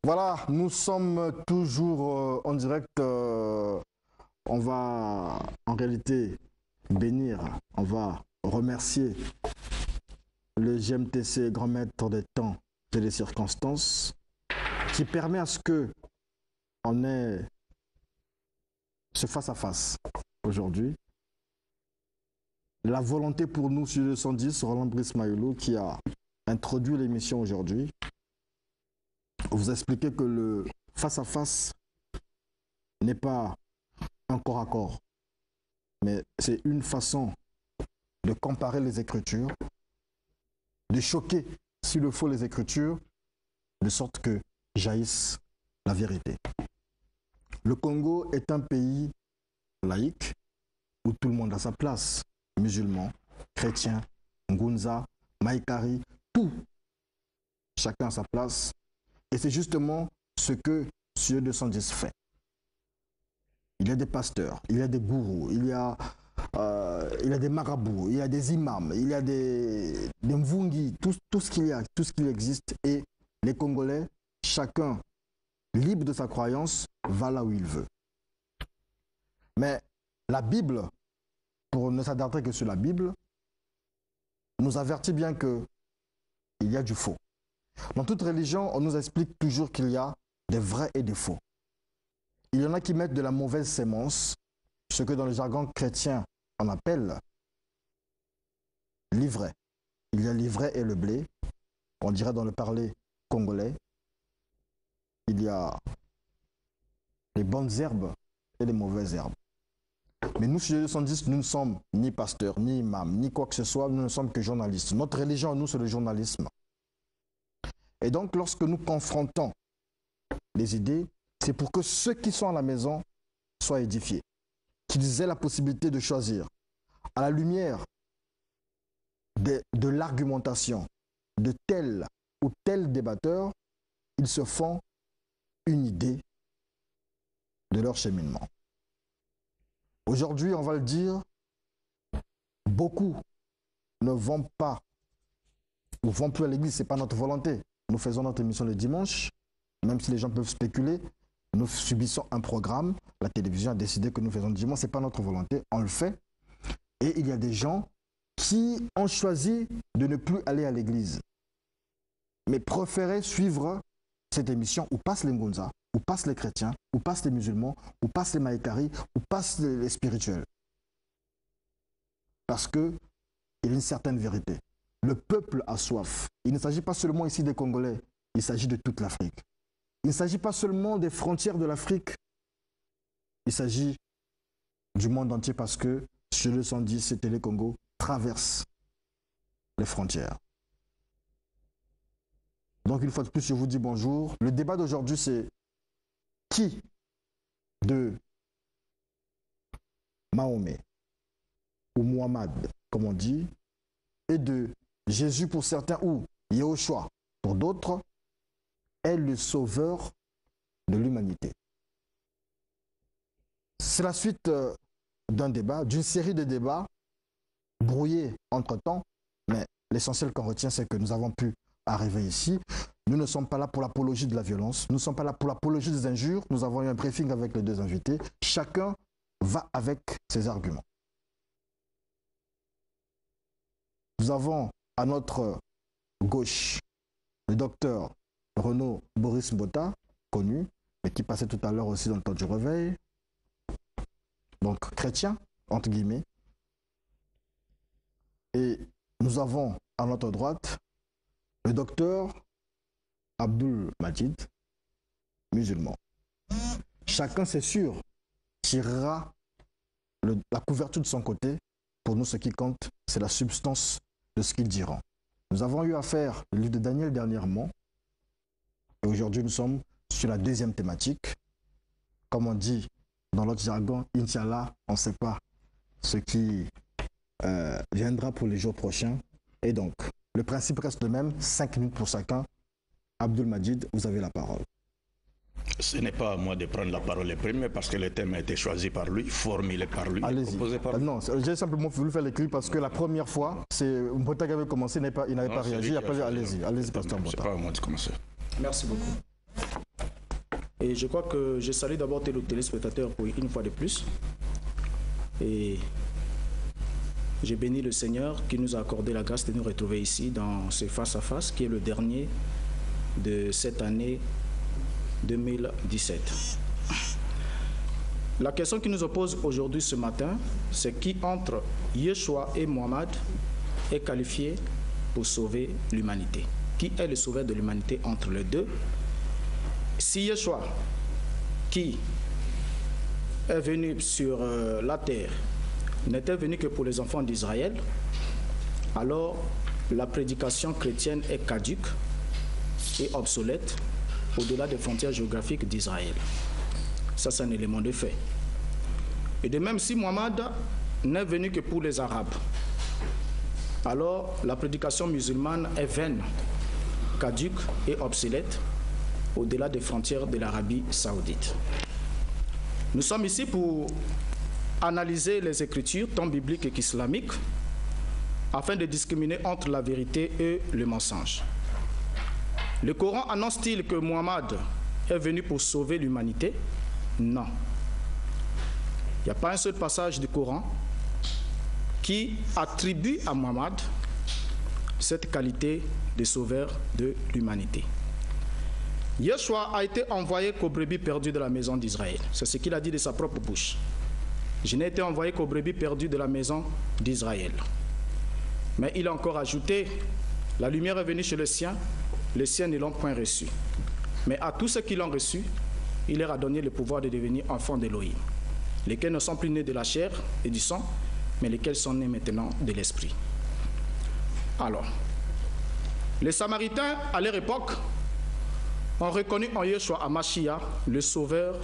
Voilà, nous sommes toujours en direct. On va en réalité bénir, on va remercier le GMTC, grand maître des temps et des circonstances, qui permet à ce que on ait ce face-à-face aujourd'hui. La volonté pour nous sur le 110, Roland Brice Maïlou, qui a introduit l'émission aujourd'hui, vous expliquer que le face-à-face n'est pas un corps à corps, mais c'est une façon de comparer les Écritures, de choquer, s'il le faut, les Écritures, de sorte que jaillisse la vérité. Le Congo est un pays laïque où tout le monde a sa place. Musulmans, chrétiens, Ngunza, Maïkari, tout. Chacun a sa place. Et c'est justement ce que Cieux 210 fait. Il y a des pasteurs, il y a des gourous, il y a des marabouts, il y a des imams, il y a des mvungi, tout ce qu'il y a, tout ce qui existe. Et les Congolais, chacun libre de sa croyance, va là où il veut. Mais la Bible, pour ne s'attarder que sur la Bible, nous avertit bien qu'il y a du faux. Dans toute religion, on nous explique toujours qu'il y a des vrais et des faux. Il y en a qui mettent de la mauvaise sémence, ce que dans le jargon chrétien, on appelle l'ivraie. Il y a l'ivraie et le blé. On dirait dans le parler congolais, il y a les bonnes herbes et les mauvaises herbes. Mais nous, chez les 210, nous ne sommes ni pasteurs, ni imams, ni quoi que ce soit, nous ne sommes que journalistes. Notre religion, nous, c'est le journalisme. Et donc, lorsque nous confrontons les idées, c'est pour que ceux qui sont à la maison soient édifiés, qu'ils aient la possibilité de choisir. À la lumière de l'argumentation de tel ou tel débatteur, ils se font une idée de leur cheminement. Aujourd'hui, on va le dire, beaucoup ne vont pas ou vont plus à l'église, ce n'est pas notre volonté. Nous faisons notre émission le dimanche, même si les gens peuvent spéculer, nous subissons un programme, la télévision a décidé que nous faisons le dimanche, ce n'est pas notre volonté, on le fait. Et il y a des gens qui ont choisi de ne plus aller à l'église, mais préféraient suivre cette émission où passent les Ngunza, où passent les chrétiens, où passent les musulmans, où passent les maïkari, où passent les spirituels. Parce qu'il y a une certaine vérité. Le peuple a soif. Il ne s'agit pas seulement ici des Congolais, il s'agit de toute l'Afrique. Il ne s'agit pas seulement des frontières de l'Afrique, il s'agit du monde entier parce que chez le 110, c'était les Congo traverse les frontières. Donc une fois de plus, je vous dis bonjour. Le débat d'aujourd'hui, c'est qui de Mahomet ou Muhammad, comme on dit, et de Jésus pour certains ou Yahushua pour d'autres, est le sauveur de l'humanité. C'est la suite d'un débat, d'une série de débats brouillés entre-temps, mais l'essentiel qu'on retient, c'est que nous avons pu arriver ici. Nous ne sommes pas là pour l'apologie de la violence, nous ne sommes pas là pour l'apologie des injures, nous avons eu un briefing avec les deux invités, chacun va avec ses arguments. Nous avons à notre gauche le docteur Renaud Boris Mbota, connu, mais qui passait tout à l'heure aussi dans le temps du réveil, donc chrétien, entre guillemets. Et nous avons à notre droite le docteur Abdul Majid, musulman. Chacun, c'est sûr, tirera la couverture de son côté. Pour nous, ce qui compte, c'est la substance de ce qu'ils diront. Nous avons eu affaire au livre de Daniel dernièrement. Et aujourd'hui, nous sommes sur la deuxième thématique. Comme on dit dans l'autre jargon, Inch'Allah, on ne sait pas ce qui viendra pour les jours prochains. Et donc, le principe reste le même, 5 minutes pour chacun. Abdul Majid, vous avez la parole. Ce n'est pas à moi de prendre la parole le premier parce que le thème a été choisi par lui, formulé par lui, proposé par lui. Non, j'ai simplement voulu faire l'écrit parce que la première fois, c'est Mbota qui avait commencé, il n'avait pas réagi. Allez-y, pasteur Mbota. C'est pas à moi de commencer. Merci beaucoup. Et je crois que je salue d'abord tous les téléspectateurs pour une fois de plus. Et j'ai béni le Seigneur qui nous a accordé la grâce de nous retrouver ici dans ce face-à-face qui est le dernier de cette année 2017. La question qui nous oppose aujourd'hui ce matin, c'est qui entre Yeshua et Mohammed est qualifié pour sauver l'humanité. Qui est le sauveur de l'humanité entre les deux? Si Yeshua, qui est venu sur la terre, n'était venu que pour les enfants d'Israël, alors la prédication chrétienne est caduque et obsolète au-delà des frontières géographiques d'Israël. Ça, c'est un élément de fait. Et de même, si Mohammed n'est venu que pour les Arabes, alors la prédication musulmane est vaine, caduque et obsolète au-delà des frontières de l'Arabie saoudite. Nous sommes ici pour analyser les Écritures, tant bibliques qu'islamiques, afin de discriminer entre la vérité et le mensonge. Le Coran annonce-t-il que Mohammed est venu pour sauver l'humanité? Non. Il n'y a pas un seul passage du Coran qui attribue à Mohammed cette qualité de sauveur de l'humanité. Yeshua a été envoyé qu'aux brebis perdues de la maison d'Israël. C'est ce qu'il a dit de sa propre bouche. Je n'ai été envoyé qu'aux brebis perdues de la maison d'Israël. Mais il a encore ajouté, la lumière est venue chez les siens ne l'ont point reçu. Mais à tous ceux qui l'ont reçu, il leur a donné le pouvoir de devenir enfants d'Élohim, lesquels ne sont plus nés de la chair et du sang, mais lesquels sont nés maintenant de l'esprit. Alors, les Samaritains, à leur époque, ont reconnu en Yeshua HaMashiach le sauveur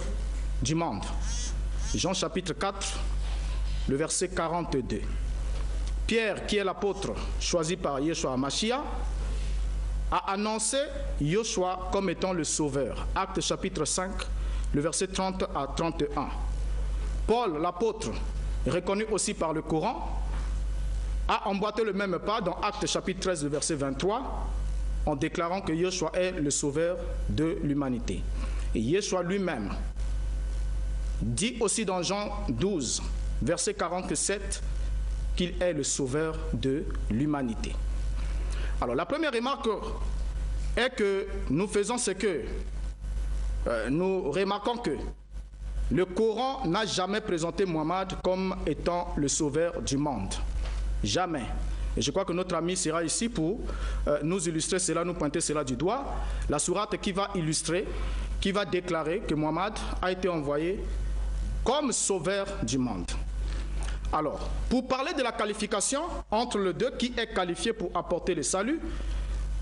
du monde. Jean chapitre 4, le verset 42. Pierre, qui est l'apôtre choisi par Yeshua HaMashiach, a annoncé Yeshua comme étant le sauveur. Actes chapitre 5, le verset 30 à 31. Paul, l'apôtre, reconnu aussi par le Coran, a emboîté le même pas dans Actes chapitre 13, le verset 23, en déclarant que Yeshua est le sauveur de l'humanité. Et Yeshua lui-même dit aussi dans Jean 12, verset 47, qu'il est le sauveur de l'humanité. Alors la première remarque est que nous faisons ce que nous remarquons que le Coran n'a jamais présenté Mohammed comme étant le sauveur du monde. Jamais. Et je crois que notre ami sera ici pour nous illustrer cela, nous pointer cela du doigt. La sourate qui va illustrer, qui va déclarer que Mohammed a été envoyé comme sauveur du monde. Alors, pour parler de la qualification entre les deux, qui est qualifié pour apporter le salut,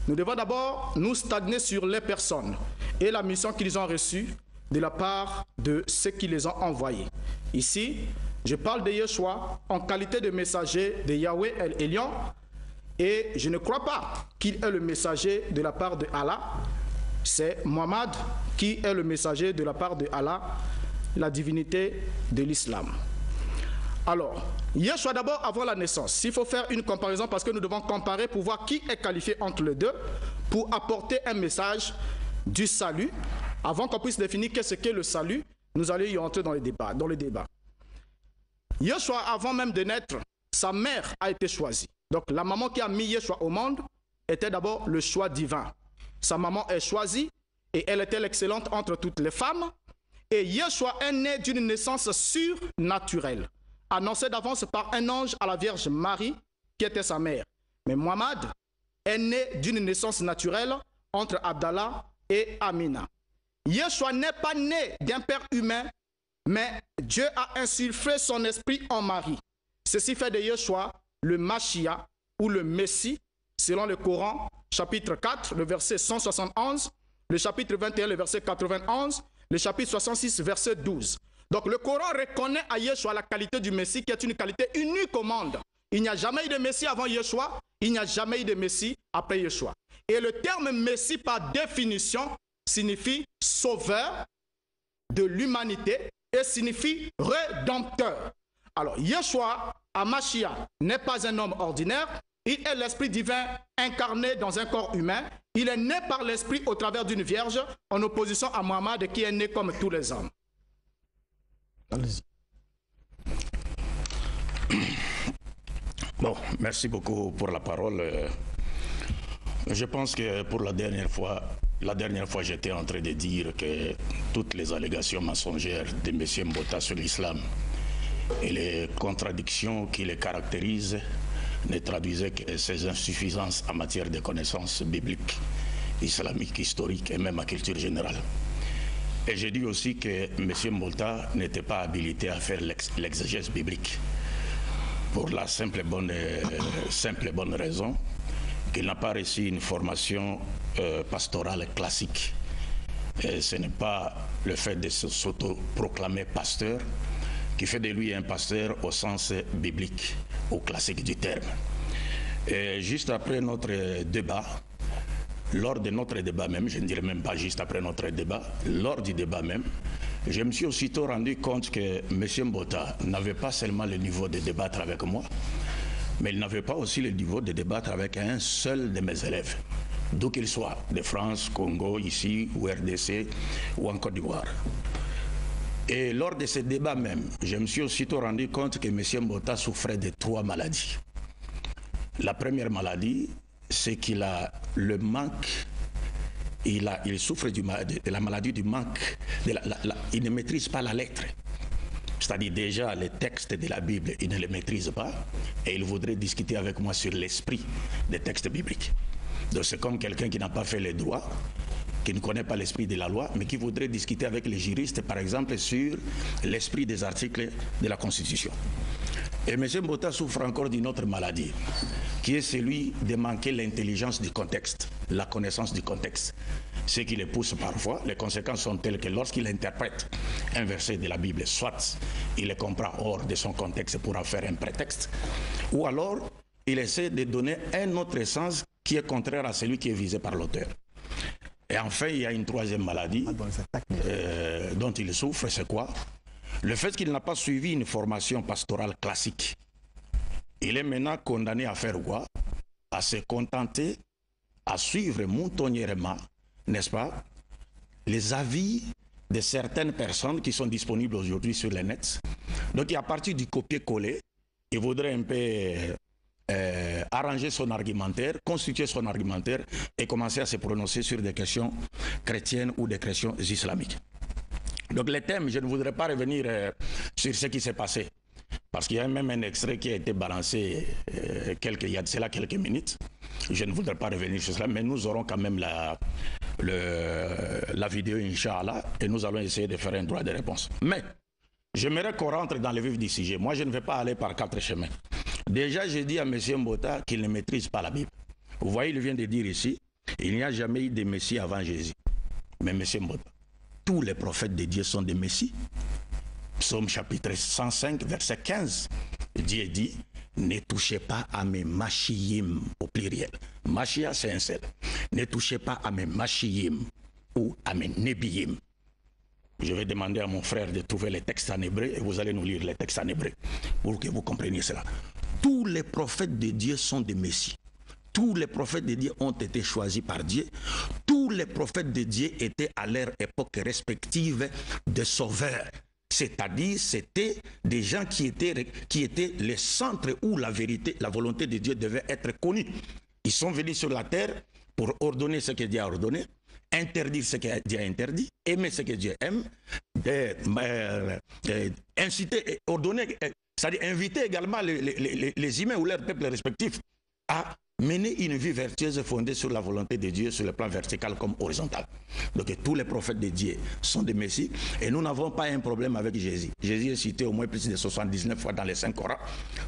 nous devons d'abord nous stagner sur les personnes et la mission qu'ils ont reçue de la part de ceux qui les ont envoyés. Ici, je parle de Yeshua en qualité de messager de Yahweh El Elyon, et je ne crois pas qu'il est le messager de la part de Allah. C'est Mohammed qui est le messager de la part de Allah, la divinité de l'islam. Alors, Yeshua d'abord avant la naissance. S'il faut faire une comparaison, parce que nous devons comparer pour voir qui est qualifié entre les deux, pour apporter un message du salut. Avant qu'on puisse définir qu'est-ce qu'est le salut, nous allons y entrer dans le débat. Yeshua, avant même de naître, sa mère a été choisie. Donc la maman qui a mis Yeshua au monde était d'abord le choix divin. Sa maman est choisie et elle était l'excellente entre toutes les femmes. Et Yeshua est né d'une naissance surnaturelle, annoncée d'avance par un ange à la Vierge Marie, qui était sa mère. Mais Mohammed est né d'une naissance naturelle entre Abdallah et Amina. Yeshua n'est pas né d'un père humain, mais Dieu a insufflé son esprit en Marie. Ceci fait de Yeshua le Mashiach ou le Messie, selon le Coran, chapitre 4, le verset 171, le chapitre 21, le verset 91, le chapitre 66, verset 12. Donc le Coran reconnaît à Yeshua la qualité du Messie qui est une qualité unique au monde. Il n'y a jamais eu de Messie avant Yeshua, il n'y a jamais eu de Messie après Yeshua. Et le terme Messie par définition signifie sauveur de l'humanité et signifie rédempteur. Alors Yeshua HaMashiach n'est pas un homme ordinaire, Il est l'Esprit divin incarné dans un corps humain. Il est né par l'Esprit au travers d'une vierge, en opposition à Mohammed qui est né comme tous les hommes. Allez-y. Bon, merci beaucoup pour la parole. Je pense que pour la dernière fois, j'étais en train de dire que toutes les allégations mensongères de M. Mbota sur l'islam et les contradictions qui les caractérisent ne traduisaient que ses insuffisances en matière de connaissances bibliques, islamiques, historiques et même en culture générale. Et j'ai dit aussi que M. Mbota n'était pas habilité à faire l'exégèse biblique pour la simple et bonne raison qu'il n'a pas reçu une formation pastorale classique. Et ce n'est pas le fait de s'auto-proclamer pasteur qui fait de lui un pasteur au sens biblique, au classique du terme. Et juste après notre débat, lors de notre débat même, je ne dirais même pas juste après notre débat, lors du débat même, je me suis aussitôt rendu compte que M. Mbota n'avait pas seulement le niveau de débattre avec moi, mais il n'avait pas aussi le niveau de débattre avec un seul de mes élèves, d'où qu'il soit, de France, Congo, ici, ou RDC, ou en Côte d'Ivoire. Et lors de ce débat même, je me suis aussitôt rendu compte que M. Mbota souffrait de 3 maladies. La première maladie, c'est qu'il a le manque, il souffre de la maladie du manque, il ne maîtrise pas la lettre. C'est-à-dire déjà les textes de la Bible, il ne les maîtrise pas et il voudrait discuter avec moi sur l'esprit des textes bibliques. Donc c'est comme quelqu'un qui n'a pas fait les droits, qui ne connaît pas l'esprit de la loi, mais qui voudrait discuter avec les juristes, par exemple, sur l'esprit des articles de la Constitution. Et M. Mbota souffre encore d'une autre maladie, qui est celui de manquer l'intelligence du contexte, la connaissance du contexte. Ce qui le pousse parfois, les conséquences sont telles que lorsqu'il interprète un verset de la Bible, soit il le comprend hors de son contexte pour en faire un prétexte, ou alors il essaie de donner un autre sens qui est contraire à celui qui est visé par l'auteur. Et enfin, il y a une troisième maladie dont il souffre, c'est quoi? Le fait qu'il n'a pas suivi une formation pastorale classique. Il est maintenant condamné à faire quoi? À se contenter, à suivre moutonnièrement, n'est-ce pas, les avis de certaines personnes qui sont disponibles aujourd'hui sur le net. Donc, à partir du copier-coller, il voudrait un peu arranger son argumentaire, constituer son argumentaire et commencer à se prononcer sur des questions chrétiennes ou des questions islamiques. Donc les thèmes, je ne voudrais pas revenir sur ce qui s'est passé, parce qu'il y a même un extrait qui a été balancé il y a de cela quelques minutes. Je ne voudrais pas revenir sur cela, mais nous aurons quand même la vidéo, Inch'Allah, et nous allons essayer de faire un droit de réponse. Mais j'aimerais qu'on rentre dans le vif du sujet. Moi, je ne vais pas aller par 4 chemins. Déjà, j'ai dit à M. Mbota qu'il ne maîtrise pas la Bible. Vous voyez, il vient de dire ici, il n'y a jamais eu de Messie avant Jésus. Mais M. Mbota, tous les prophètes de Dieu sont des Messies. Psaume chapitre 105, verset 15. Dieu dit, ne touchez pas à mes machiyim au pluriel. Machia, c'est un seul. Ne touchez pas à mes machiyim ou à mes nebiyim. Je vais demander à mon frère de trouver les textes en hébreu et vous allez nous lire les textes en hébreu pour que vous compreniez cela. Tous les prophètes de Dieu sont des Messies. Tous les prophètes de Dieu ont été choisis par Dieu. Tous les prophètes de Dieu étaient à leur époque respective des sauveurs. C'est-à-dire, c'était des gens qui étaient les centres où la vérité, la volonté de Dieu devait être connue. Ils sont venus sur la terre pour ordonner ce que Dieu a ordonné, interdire ce que Dieu a interdit, aimer ce que Dieu aime, inciter et ordonner, c'est-à-dire inviter également les humains ou leurs peuples respectifs à mener une vie vertueuse fondée sur la volonté de Dieu sur le plan vertical comme horizontal. Donc tous les prophètes de Dieu sont des messies et nous n'avons pas un problème avec Jésus. Jésus est cité au moins plus de 79 fois dans les 5 Corans.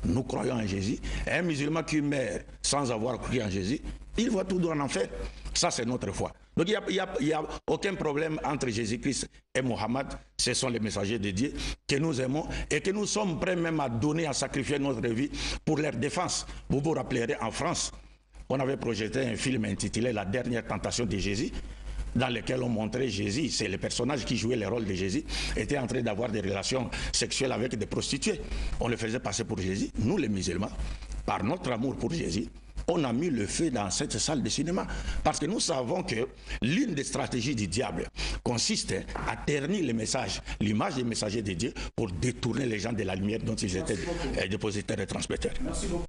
Nous croyons en Jésus. Et un musulman qui meurt sans avoir cru en Jésus, il va tout droit en enfer. Ça, c'est notre foi. Donc il n'y a aucun problème entre Jésus-Christ et Mohammed. Ce sont les messagers de Dieu que nous aimons et que nous sommes prêts même à donner, à sacrifier notre vie pour leur défense. Vous vous rappellerez, en France, on avait projeté un film intitulé « La dernière tentation de Jésus », dans lequel on montrait Jésus, c'est le personnage qui jouait le rôle de Jésus, était en train d'avoir des relations sexuelles avec des prostituées. On le faisait passer pour Jésus. Nous, les musulmans, par notre amour pour Jésus, on a mis le feu dans cette salle de cinéma. Parce que nous savons que l'une des stratégies du diable consiste à ternir les messages, l'image des messagers de Dieu, pour détourner les gens de la lumière dont ils étaient dépositaires et transmetteurs. Merci beaucoup.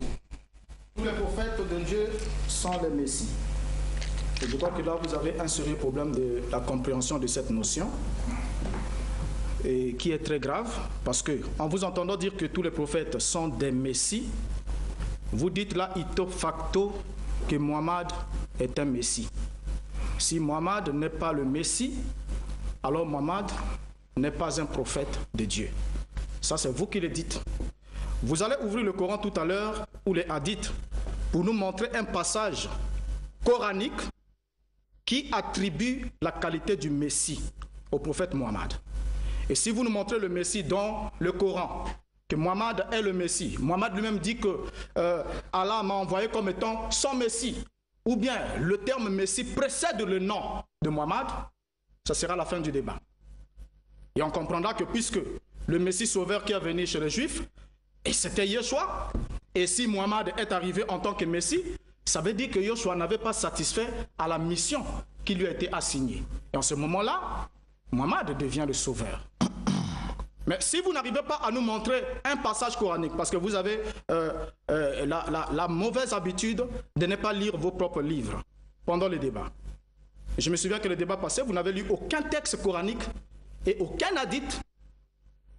Tous les prophètes de Dieu sont les messies. Et je crois que là, vous avez inséré le problème de la compréhension de cette notion, et qui est très grave, parce que en vous entendant dire que tous les prophètes sont des messies, vous dites là, ipso facto, que Mohammed est un messie. Si Mohammed n'est pas le messie, alors Mohammed n'est pas un prophète de Dieu. Ça, c'est vous qui le dites. Vous allez ouvrir le Coran tout à l'heure, ou les hadiths, pour nous montrer un passage coranique qui attribue la qualité du messie au prophète Mohammed. Et si vous nous montrez le messie dans le Coran, que Mohammed est le messie, Mohammed lui-même dit que Allah m'a envoyé comme étant son messie, ou bien le terme messie précède le nom de Mohammed, ça sera la fin du débat. Et on comprendra que puisque le messie sauveur qui est venu chez les Juifs, et c'était Yeshua, et si Mohammed est arrivé en tant que messie, ça veut dire que Yeshua n'avait pas satisfait à la mission qui lui a été assignée. Et en ce moment-là, Mohammed devient le sauveur. Mais si vous n'arrivez pas à nous montrer un passage coranique, parce que vous avez la mauvaise habitude de ne pas lire vos propres livres pendant les débats. Je me souviens que le débat passé, vous n'avez lu aucun texte coranique et aucun hadith.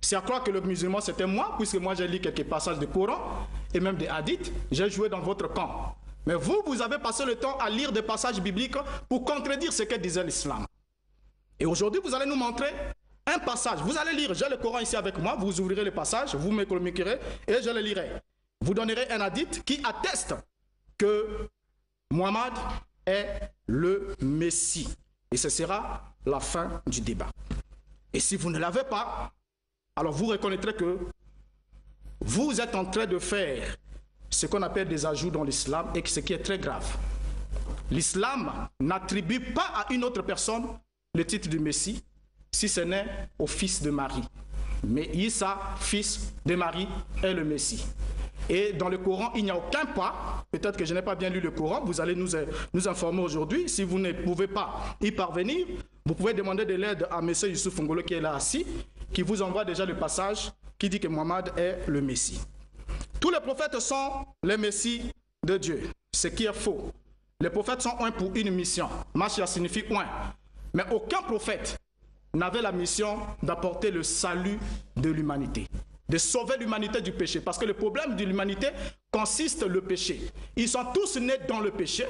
C'est à croire que le musulman c'était moi, puisque moi j'ai lu quelques passages du Coran et même des hadiths, j'ai joué dans votre camp. Mais vous, vous avez passé le temps à lire des passages bibliques pour contredire ce que disait l'islam. Et aujourd'hui, vous allez nous montrer un passage. Vous allez lire, j'ai le Coran ici avec moi, vous ouvrirez le passage, vous me communiquerez et je le lirai. Vous donnerez un hadith qui atteste que Mohammed est le Messie. Et ce sera la fin du débat. Et si vous ne l'avez pas, alors vous reconnaîtrez que vous êtes en train de faire ce qu'on appelle des ajouts dans l'islam et ce qui est très grave. L'islam n'attribue pas à une autre personne le titre du Messie si ce n'est au fils de Marie. Mais Isa, fils de Marie, est le Messie. Et dans le Coran, il n'y a aucun pas. Peut-être que je n'ai pas bien lu le Coran. Vous allez nous informer aujourd'hui. Si vous ne pouvez pas y parvenir, vous pouvez demander de l'aide à M. Youssouf Ngolo qui est là assis, qui vous envoie déjà le passage qui dit que Mohammed est le Messie. Tous les prophètes sont les Messies de Dieu, ce qui est faux. Les prophètes sont un pour une mission. Machia signifie un. Mais aucun prophète n'avait la mission d'apporter le salut de l'humanité, de sauver l'humanité du péché. Parce que le problème de l'humanité consiste dans le péché. Ils sont tous nés dans le péché.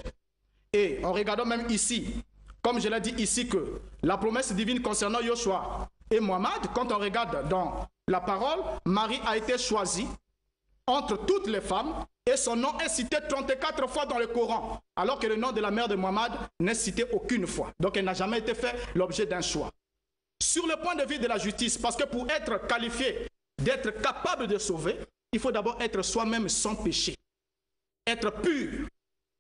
Et en regardant même ici, comme je l'ai dit ici, que la promesse divine concernant Yoshua et Mohammed, quand on regarde dans la parole, Marie a été choisie entre toutes les femmes et son nom est cité 34 fois dans le Coran, alors que le nom de la mère de Mohammed n'est cité aucune fois. Donc elle n'a jamais été fait l'objet d'un choix. Sur le point de vue de la justice, parce que pour être qualifié d'être capable de sauver, il faut d'abord être soi-même sans péché, être pur.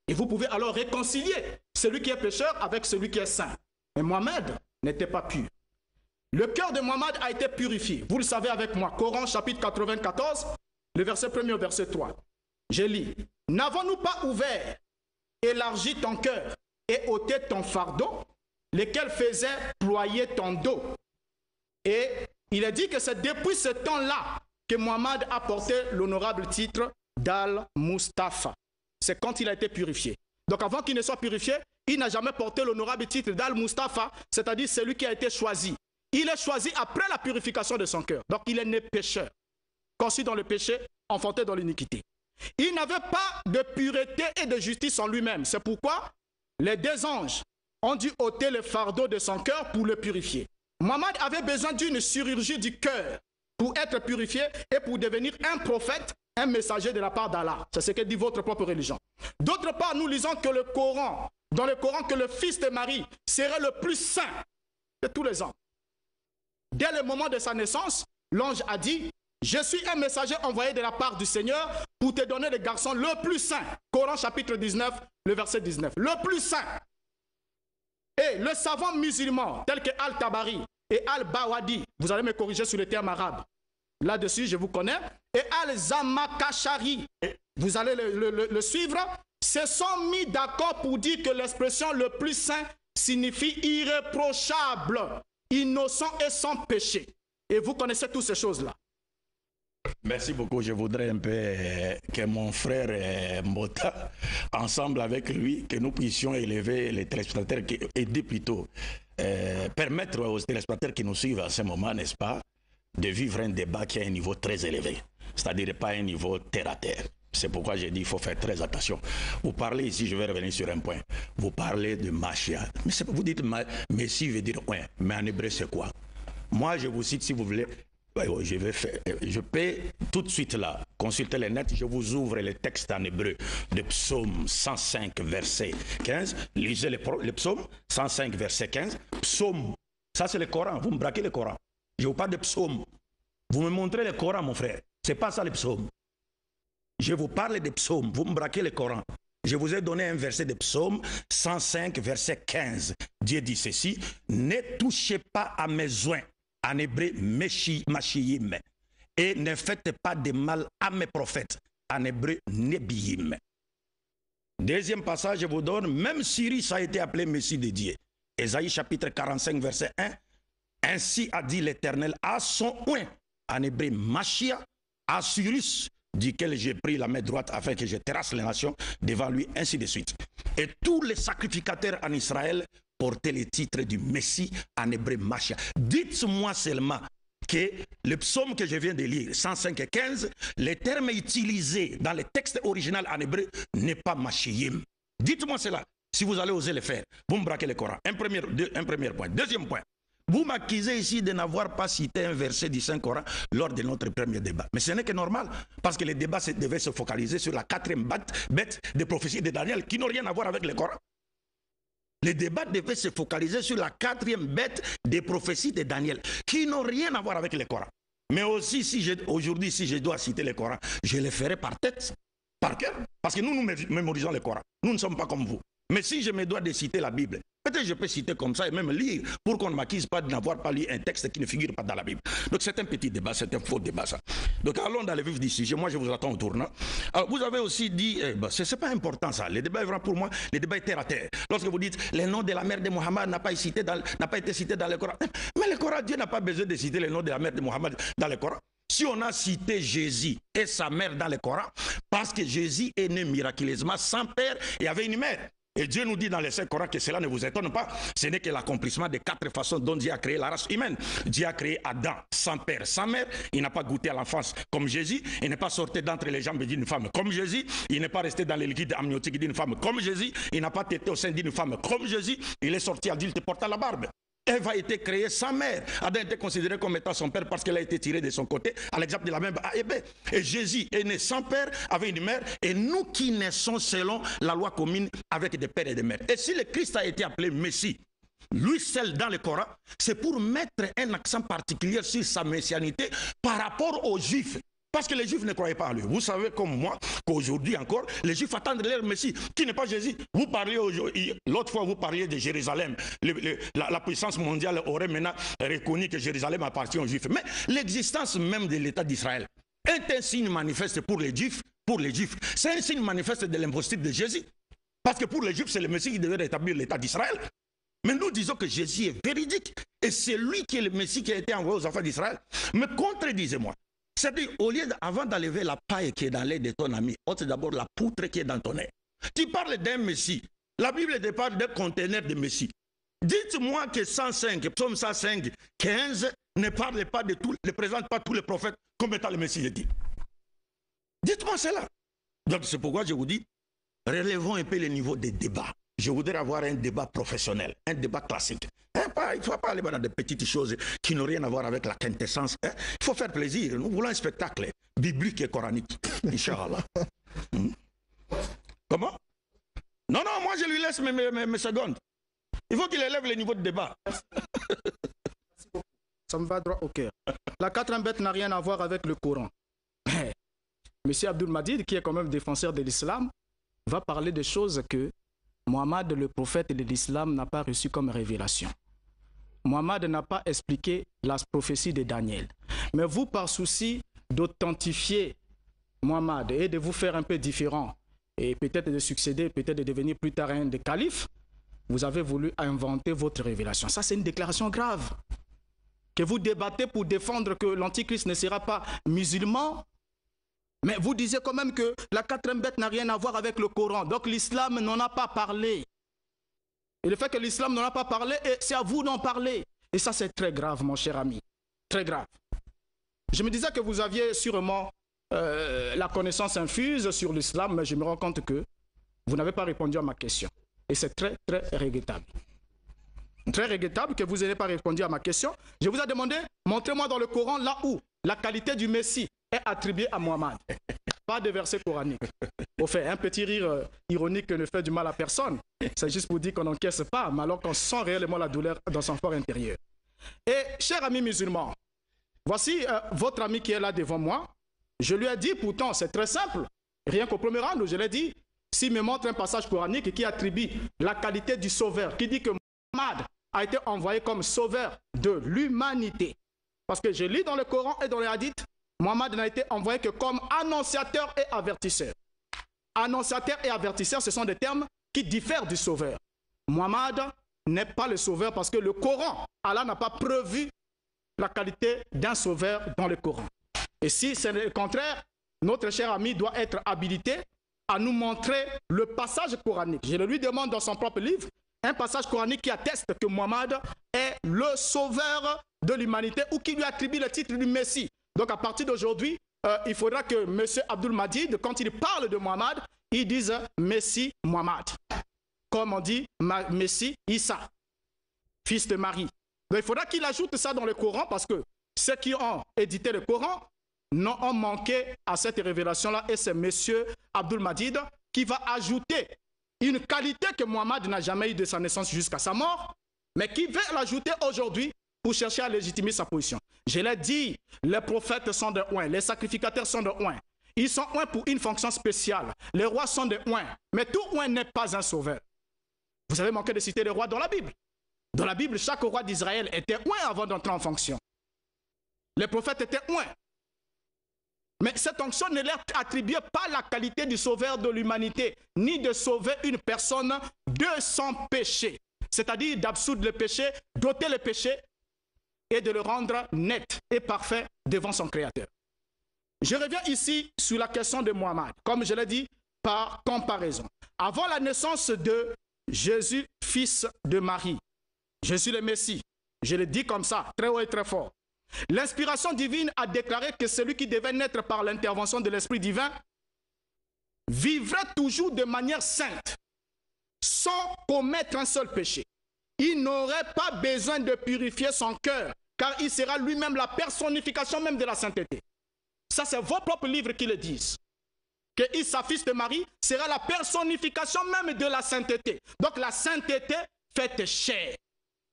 Et vous pouvez alors réconcilier celui qui est pécheur avec celui qui est saint. Mais Mohammed n'était pas pur. Le cœur de Mohammed a été purifié. Vous le savez avec moi. Coran chapitre 94, le verset 1er au verset 3. Je lis. N'avons-nous pas ouvert, élargi ton cœur et ôté ton fardeau, lesquels faisaient ployer ton dos? Et il est dit que c'est depuis ce temps-là que Mohammed a porté l'honorable titre d'Al-Mustafa. C'est quand il a été purifié. Donc avant qu'il ne soit purifié, il n'a jamais porté l'honorable titre d'Al-Mustafa, c'est-à-dire celui qui a été choisi. Il est choisi après la purification de son cœur. Donc il est né pécheur, conçu dans le péché, enfanté dans l'iniquité. Il n'avait pas de pureté et de justice en lui-même. C'est pourquoi les deux anges ont dû ôter le fardeau de son cœur pour le purifier. Mohammed avait besoin d'une chirurgie du cœur pour être purifié et pour devenir un prophète, un messager de la part d'Allah. C'est ce que dit votre propre religion. D'autre part, nous lisons que le Coran, dans le Coran, que le fils de Marie serait le plus saint de tous les hommes. Dès le moment de sa naissance, l'ange a dit: je suis un messager envoyé de la part du Seigneur pour te donner le garçon le plus saint. Coran chapitre 19, le verset 19. Le plus saint. Et le savant musulman, tel que Al-Tabari et Al-Bawadi, vous allez me corriger sur les termes arabes. Là-dessus, je vous connais. Et Al-Zamakashari vous allez le suivre, se sont mis d'accord pour dire que l'expression le plus saint signifie irréprochable, innocent et sans péché. Et vous connaissez toutes ces choses-là. Merci beaucoup. Je voudrais un peu que mon frère Mbota, ensemble avec lui, que nous puissions élever les téléspectateurs, aider plutôt, permettre aux téléspectateurs qui nous suivent à ce moment, n'est-ce pas, de vivre un débat qui a un niveau très élevé, c'est-à-dire pas un niveau terre à terre. C'est pourquoi j'ai dit qu'il faut faire très attention. Vous parlez ici, je vais revenir sur un point. Vous parlez de Machia. Mais vous dites Messie veut dire ouais, mais en hébreu c'est quoi? Moi je vous cite si vous voulez. Je peux tout de suite là consulter les nets, je vous ouvre les textes en hébreu de Psaume 105 verset 15. Lisez le Psaume 105 verset 15. Psaume, ça c'est le Coran, vous me braquez le Coran. Je vous parle de Psaume. Vous me montrez le Coran mon frère, c'est pas ça le Psaume. Je vous parle de Psaume, vous me braquez le Coran. Je vous ai donné un verset de Psaume 105 verset 15. Dieu dit ceci, ne touchez pas à mes oins. En hébreu, Machiyim, et ne faites pas de mal à mes prophètes, en hébreu, Nebiyim. Deuxième passage, je vous donne, même Cyrus a été appelé Messie de Dieu. Ésaïe chapitre 45, verset 1, ainsi a dit l'Éternel à son oint, en hébreu, Machia, à Cyrus, duquel j'ai pris la main droite afin que je terrasse les nations devant lui, ainsi de suite. Et tous les sacrificateurs en Israël portaient le titre du Messie en hébreu Machia. Dites-moi seulement que le psaume que je viens de lire, 105 et 15, le terme utilisé dans le texte original en hébreu n'est pas Machiyim. Dites-moi cela, si vous allez oser le faire. Vous me braquez le Coran. Un premier point. Deuxième point. Vous m'accusez ici de n'avoir pas cité un verset du Saint-Coran lors de notre premier débat. Mais ce n'est que normal, parce que le débat devait se focaliser sur la quatrième bête des prophéties de Daniel, qui n'ont rien à voir avec le Coran. Le débat devait se focaliser sur la quatrième bête des prophéties de Daniel, qui n'ont rien à voir avec le Coran. Mais aussi, aujourd'hui, si je dois citer le Coran, je le ferai par tête, par cœur, parce que nous mémorisons le Coran. Nous ne sommes pas comme vous. Mais si je me dois de citer la Bible, peut-être je peux citer comme ça et même lire pour qu'on ne m'accuse pas de n'avoir pas lu un texte qui ne figure pas dans la Bible. Donc c'est un petit débat, c'est un faux débat ça. Donc allons dans le vif du sujet, moi je vous attends au tournant. Alors vous avez aussi dit, c'est pas important ça, le débat est vraiment pour moi, le débat est terre à terre. Lorsque vous dites, le nom de la mère de Mohammed n'a pas été cité dans le Coran. Mais le Coran, Dieu n'a pas besoin de citer le nom de la mère de Mohammed dans le Coran. Si on a cité Jésus et sa mère dans le Coran, parce que Jésus est né miraculeusement sans père et avait une mère. Et Dieu nous dit dans le Saint-Coran que cela ne vous étonne pas. Ce n'est que l'accomplissement des 4 façons dont Dieu a créé la race humaine. Dieu a créé Adam sans père, sans mère. Il n'a pas goûté à l'enfance comme Jésus. Il n'est pas sorti d'entre les jambes d'une femme comme Jésus. Il n'est pas resté dans les liquides amniotiques d'une femme comme Jésus. Il n'a pas tété au sein d'une femme comme Jésus. Il est sorti adulte portant la barbe. Ève a été créée sans mère. Adam était considéré comme étant son père parce qu'elle a été tirée de son côté, à l'exemple de la même A et B. Et Jésus est né sans père, avec une mère, et nous qui naissons selon la loi commune avec des pères et des mères. Et si le Christ a été appelé Messie, lui seul dans le Coran, c'est pour mettre un accent particulier sur sa messianité par rapport aux Juifs. Parce que les Juifs ne croyaient pas en lui. Vous savez comme moi qu'aujourd'hui encore, les Juifs attendent leur Messie, qui n'est pas Jésus. Vous parliez aujourd'hui, l'autre fois vous parliez de Jérusalem. La puissance mondiale aurait maintenant reconnu que Jérusalem appartient aux Juifs. Mais l'existence même de l'État d'Israël est un signe manifeste pour les Juifs. C'est un signe manifeste de l'imposture de Jésus. Parce que pour les Juifs, c'est le Messie qui devait rétablir l'État d'Israël. Mais nous disons que Jésus est véridique. Et c'est lui qui est le Messie qui a été envoyé aux enfants d'Israël. Mais contredisez-moi. C'est-à-dire, au lieu avant d'enlever la paille qui est dans l'œil de ton ami, ôte d'abord la poutre qui est dans ton œil. Tu parles d'un Messie. La Bible parle d'un conteneur de Messie. Dites-moi que 105, psaume 105, 15 ne parle pas de tout, ne présente pas tous les prophètes comme étant le Messie, je dis. Dites-moi cela. Donc c'est pourquoi je vous dis, relevons un peu le niveau des débats. Je voudrais avoir un débat professionnel, un débat classique. Il ne faut pas aller dans des petites choses qui n'ont rien à voir avec la quintessence. Il faut faire plaisir. Nous voulons un spectacle biblique et coranique. Inch'Allah. Comment? Non, moi je lui laisse mes secondes. Il faut qu'il élève le niveau de débat. Ça me va droit au cœur. La quatrième bête n'a rien à voir avec le Coran. Monsieur Abdul Majid, qui est quand même défenseur de l'islam, va parler de choses que Mohammed, le prophète de l'islam, n'a pas reçu comme révélation. Mohammed n'a pas expliqué la prophétie de Daniel. Mais vous, par souci d'authentifier Mohammed et de vous faire un peu différent et peut-être de succéder, peut-être de devenir plus tard un des califes, vous avez voulu inventer votre révélation. Ça, c'est une déclaration grave. Que vous débattez pour défendre que l'Antichrist ne sera pas musulman, mais vous disiez quand même que la quatrième bête n'a rien à voir avec le Coran. Donc l'islam n'en a pas parlé. Et le fait que l'islam n'en a pas parlé, c'est à vous d'en parler. Et ça, c'est très grave, mon cher ami. Très grave. Je me disais que vous aviez sûrement la connaissance infuse sur l'islam, mais je me rends compte que vous n'avez pas répondu à ma question. Et c'est très, très regrettable. Très regrettable que vous n'ayez pas répondu à ma question. Je vous ai demandé, montrez-moi dans le Coran là où la qualité du Messie est attribuée à Mohammed. Pas de verset coranique. Au fait, un petit rire ironique ne fait du mal à personne. C'est juste pour dire qu'on n'encaisse pas, mais alors qu'on sent réellement la douleur dans son fort intérieur. Et, chers amis musulmans, voici votre ami qui est là devant moi. Je lui ai dit, pourtant, c'est très simple. Rien qu'au premier round, je l'ai dit, s'il me montre un passage coranique qui attribue la qualité du sauveur, qui dit que Mohammed a été envoyé comme sauveur de l'humanité. Parce que je lis dans le Coran et dans les hadiths, Mohammed n'a été envoyé que comme annonciateur et avertisseur. Annonciateur et avertisseur, ce sont des termes qui diffèrent du sauveur. Mohammed n'est pas le sauveur parce que le Coran, Allah n'a pas prévu la qualité d'un sauveur dans le Coran. Et si c'est le contraire, notre cher ami doit être habilité à nous montrer le passage coranique. Je le lui demande dans son propre livre, un passage coranique qui atteste que Mohammed est le sauveur de l'humanité ou qui lui attribue le titre du Messie. Donc à partir d'aujourd'hui, il faudra que M. Abdul Majid, quand il parle de Mohammed, il dise Messie Mohammed. Comme on dit Messie Issa, fils de Marie. Donc il faudra qu'il ajoute ça dans le Coran parce que ceux qui ont édité le Coran ont manqué à cette révélation-là et c'est M. Abdul Majid qui va ajouter une qualité que Mohammed n'a jamais eu de sa naissance jusqu'à sa mort, mais qui veut l'ajouter aujourd'hui pour chercher à légitimer sa position. Je l'ai dit, les prophètes sont de oint, les sacrificateurs sont de oint. Ils sont oint pour une fonction spéciale. Les rois sont de oint, mais tout oint n'est pas un sauveur. Vous avez manqué de citer les rois dans la Bible. Dans la Bible, chaque roi d'Israël était oint avant d'entrer en fonction. Les prophètes étaient oint. Mais cette onction ne leur attribuait pas la qualité du sauveur de l'humanité, ni de sauver une personne de son péché. C'est-à-dire d'absoudre le péché, d'ôter le péché et de le rendre net et parfait devant son Créateur. Je reviens ici sur la question de Mohammed, comme je l'ai dit, par comparaison. Avant la naissance de Jésus, fils de Marie, Jésus le Messie, je le dis comme ça, très haut et très fort. L'inspiration divine a déclaré que celui qui devait naître par l'intervention de l'Esprit divin vivrait toujours de manière sainte, sans commettre un seul péché. Il n'aurait pas besoin de purifier son cœur, car il sera lui-même la personnification même de la sainteté. Ça, c'est vos propres livres qui le disent. Que Issa, fils de Marie, sera la personnification même de la sainteté. Donc la sainteté faite chair.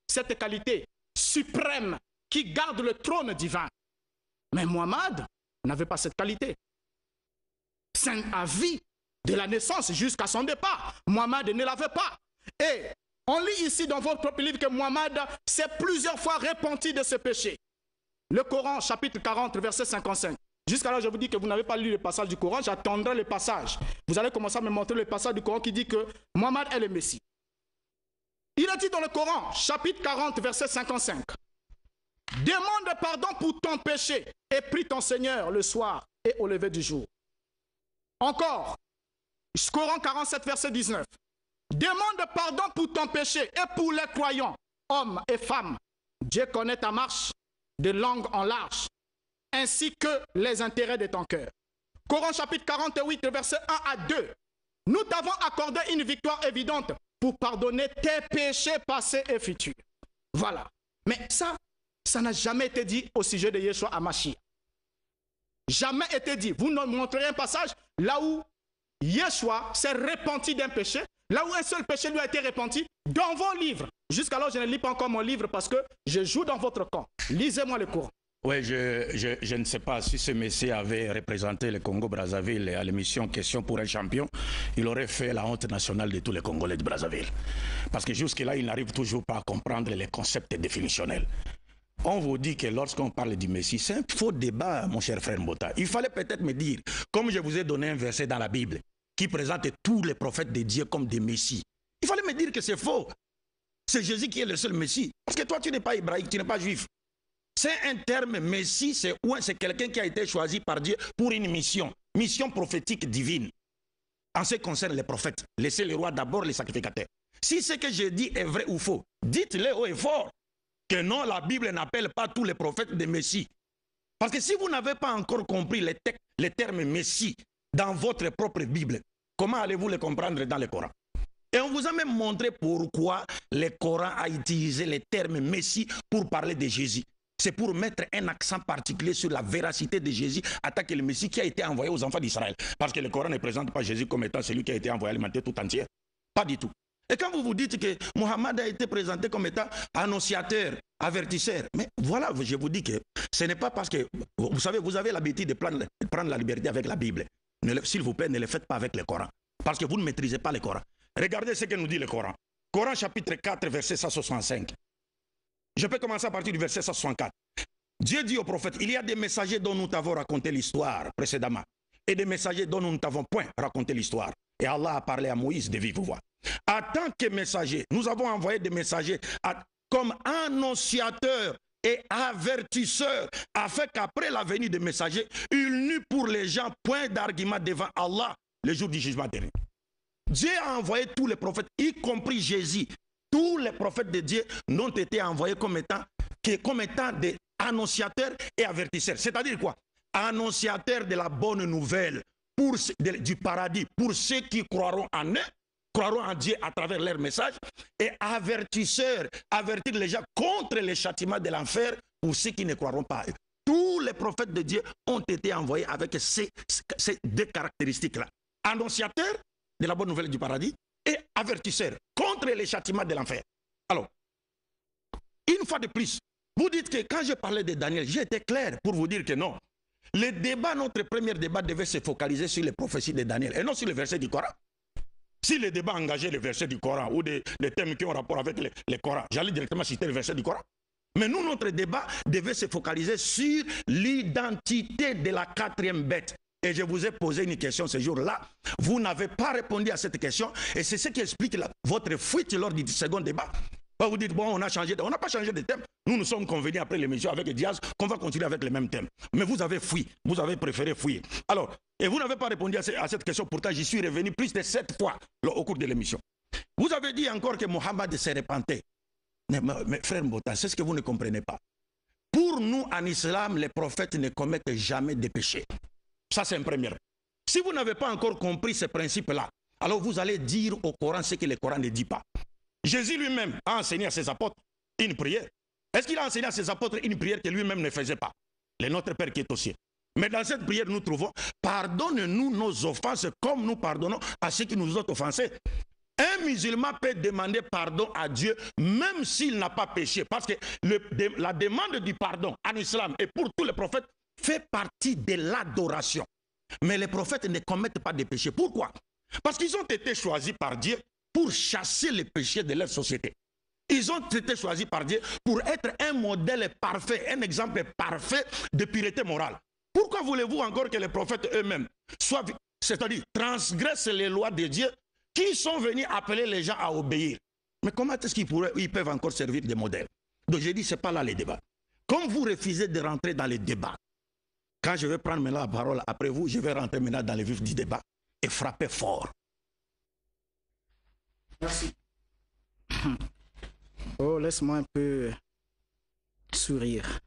Cette qualité suprême qui garde le trône divin. Mais Mohammed n'avait pas cette qualité. Saint à vie, de la naissance jusqu'à son départ. Mohammed ne l'avait pas. Et on lit ici dans votre propre livre que Mohammed s'est plusieurs fois repenti de ce péché. Le Coran, chapitre 40, verset 55. Jusqu'à là, je vous dis que vous n'avez pas lu le passage du Coran, j'attendrai le passage. Vous allez commencer à me montrer le passage du Coran qui dit que Mohammed est le Messie. Il a dit dans le Coran, chapitre 40, verset 55. Demande pardon pour ton péché et prie ton Seigneur le soir et au lever du jour. Encore, Coran 47, verset 19. Demande pardon pour ton péché et pour les croyants, hommes et femmes. Dieu connaît ta marche de longue en large, ainsi que les intérêts de ton cœur. Coran chapitre 48, verset 1 à 2. Nous t'avons accordé une victoire évidente pour pardonner tes péchés passés et futurs. Voilà. Mais ça n'a jamais été dit au sujet de Yeshua HaMashiach. Jamais été dit. Vous nous montrerez un passage là où Yeshua s'est repenti d'un péché, là où un seul péché lui a été repenti, dans vos livres. Jusqu'alors, je ne lis pas encore mon livre parce que je joue dans votre camp. Lisez-moi le Coran. Oui, je ne sais pas si ce Messie avait représenté le Congo-Brazzaville à l'émission Question pour un champion, il aurait fait la honte nationale de tous les Congolais de Brazzaville. Parce que jusque-là, il n'arrive toujours pas à comprendre les concepts définitionnels. On vous dit que lorsqu'on parle du Messie, c'est un faux débat, mon cher frère Mbota. Il fallait peut-être me dire comme je vous ai donné un verset dans la Bible qui présente tous les prophètes de Dieu comme des messies, il fallait me dire que c'est faux. C'est Jésus qui est le seul messie. Parce que toi, tu n'es pas hébraïque, tu n'es pas juif. C'est un terme messie, c'est quelqu'un qui a été choisi par Dieu pour une mission prophétique divine. En ce qui concerne les prophètes, laissez les rois d'abord les sacrificateurs. Si ce que je dis est vrai ou faux, dites-le haut et fort que non, la Bible n'appelle pas tous les prophètes des messies. Parce que si vous n'avez pas encore compris les termes messie dans votre propre Bible, comment allez-vous les comprendre dans le Coran? Et on vous a même montré pourquoi le Coran a utilisé les termes messie pour parler de Jésus. C'est pour mettre un accent particulier sur la véracité de Jésus en tant que le Messie qui a été envoyé aux enfants d'Israël. Parce que le Coran ne présente pas Jésus comme étant celui qui a été envoyé à l'humanité tout entière. Pas du tout. Et quand vous vous dites que Mohammed a été présenté comme étant annonciateur, avertisseur, mais voilà, je vous dis que ce n'est pas parce que, vous savez, vous avez l'habitude de prendre la liberté avec la Bible. S'il vous plaît, ne le faites pas avec le Coran. Parce que vous ne maîtrisez pas le Coran. Regardez ce que nous dit le Coran. Coran chapitre 4, verset 165. Je peux commencer à partir du verset 164. Dieu dit au prophète, il y a des messagers dont nous t'avons raconté l'histoire précédemment et des messagers dont nous ne t'avons point raconté l'histoire. Et Allah a parlé à Moïse de vive voix. En tant que messager, nous avons envoyé des messagers comme annonciateurs et avertisseurs, afin qu'après la venue des messagers, il n'eût pour les gens point d'argument devant Allah le jour du jugement dernier. Dieu a envoyé tous les prophètes, y compris Jésus. Tous les prophètes de Dieu n'ont été envoyés comme étant des annonciateurs et avertisseurs. C'est-à-dire quoi? Annonciateurs de la bonne nouvelle du paradis pour ceux qui croiront en eux, croiront en Dieu à travers leur message, et avertisseurs, avertir les gens contre les châtiments de l'enfer pour ceux qui ne croiront pas à eux. Tous les prophètes de Dieu ont été envoyés avec ces deux caractéristiques-là. Annonciateurs de la bonne nouvelle du paradis et avertisseurs contre les châtiments de l'enfer. Alors, une fois de plus, vous dites que quand je parlais de Daniel, j'étais clair pour vous dire que non. Le débat, notre premier débat devait se focaliser sur les prophéties de Daniel et non sur les versets du Coran. Si le débat engageait les versets du Coran ou des thèmes qui ont rapport avec le Coran, j'allais directement citer les versets du Coran. Mais nous, notre débat devait se focaliser sur l'identité de la quatrième bête. Et je vous ai posé une question ce jour-là. Vous n'avez pas répondu à cette question. Et c'est ce qui explique votre fuite lors du second débat. Vous dites, bon, on a changé. On n'a pas changé de thème. Nous sommes convenus après l'émission avec Diaz qu'on va continuer avec les mêmes thèmes. Mais vous avez fui. Vous avez préféré fuir. Alors, et vous n'avez pas répondu à cette question. Pourtant, j'y suis revenu plus de 7 fois au cours de l'émission. Vous avez dit encore que Mohammed se repentait. Mais frère Mbota, c'est ce que vous ne comprenez pas. Pour nous, en islam, les prophètes ne commettent jamais de péché. Ça, c'est un premier. Si vous n'avez pas encore compris ce principe-là, alors vous allez dire au Coran ce que le Coran ne dit pas. Jésus lui-même a enseigné à ses apôtres une prière. Est-ce qu'il a enseigné à ses apôtres une prière que lui-même ne faisait pas? Le Notre Père qui est aux cieux. Mais dans cette prière, nous trouvons, pardonne-nous nos offenses comme nous pardonnons à ceux qui nous ont offensés. Un musulman peut demander pardon à Dieu même s'il n'a pas péché. Parce que la demande du pardon en islam et pour tous les prophètes fait partie de l'adoration. Mais les prophètes ne commettent pas de péché. Pourquoi? Parce qu'ils ont été choisis par Dieu pour chasser les péchés de leur société. Ils ont été choisis par Dieu pour être un modèle parfait, un exemple parfait de pureté morale. Pourquoi voulez-vous encore que les prophètes eux-mêmes soient, c'est-à-dire transgressent les lois de Dieu qui sont venus appeler les gens à obéir? Mais comment est-ce qu'ils peuvent encore servir de modèle? Donc j'ai dit, ce n'est pas là le débat. Comme vous refusez de rentrer dans les débats, quand je vais prendre maintenant la parole après vous, je vais rentrer maintenant dans le vif du débat et frapper fort. Merci. Oh, laisse-moi un peu sourire.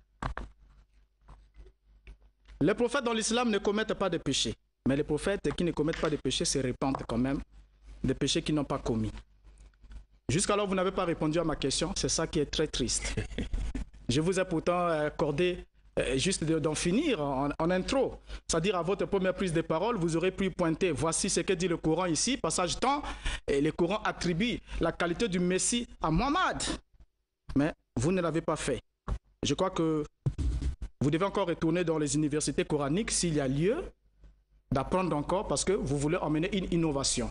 Les prophètes dans l'islam ne commettent pas de péché. Mais les prophètes qui ne commettent pas de péché se repentent quand même des péchés qu'ils n'ont pas commis. Jusqu'alors, vous n'avez pas répondu à ma question. C'est ça qui est très triste. Je vous ai pourtant accordé juste d'en finir en intro. C'est-à-dire à votre première prise de parole, vous aurez pu pointer. Voici ce que dit le Coran ici, passage temps. Et le Coran attribue la qualité du Messie à Mohammed. Mais vous ne l'avez pas fait. Je crois que vous devez encore retourner dans les universités coraniques s'il y a lieu d'apprendre encore parce que vous voulez emmener une innovation.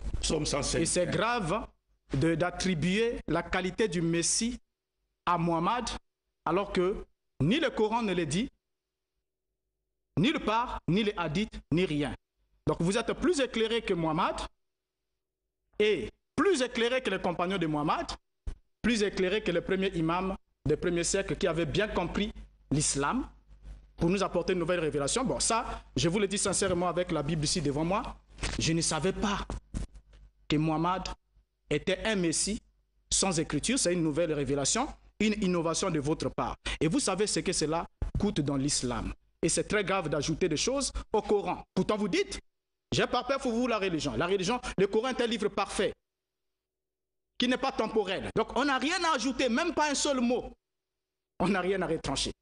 Et c'est grave d'attribuer la qualité du Messie à Mohammed alors que ni le Coran ne le dit, ni le par, ni les hadiths, ni rien. Donc vous êtes plus éclairé que Muhammad et plus éclairé que les compagnons de Muhammad, plus éclairé que le premier imam des premiers siècles qui avait bien compris l'islam pour nous apporter une nouvelle révélation. Bon, ça, je vous le dis sincèrement avec la Bible ici devant moi, je ne savais pas que Muhammad était un messie sans écriture. C'est une nouvelle révélation, une innovation de votre part. Et vous savez ce que cela coûte dans l'islam. Et c'est très grave d'ajouter des choses au Coran. Pourtant, vous dites, j'ai pas peur pour vous la religion. La religion, le Coran est un livre parfait, qui n'est pas temporel. Donc, on n'a rien à ajouter, même pas un seul mot. On n'a rien à retrancher.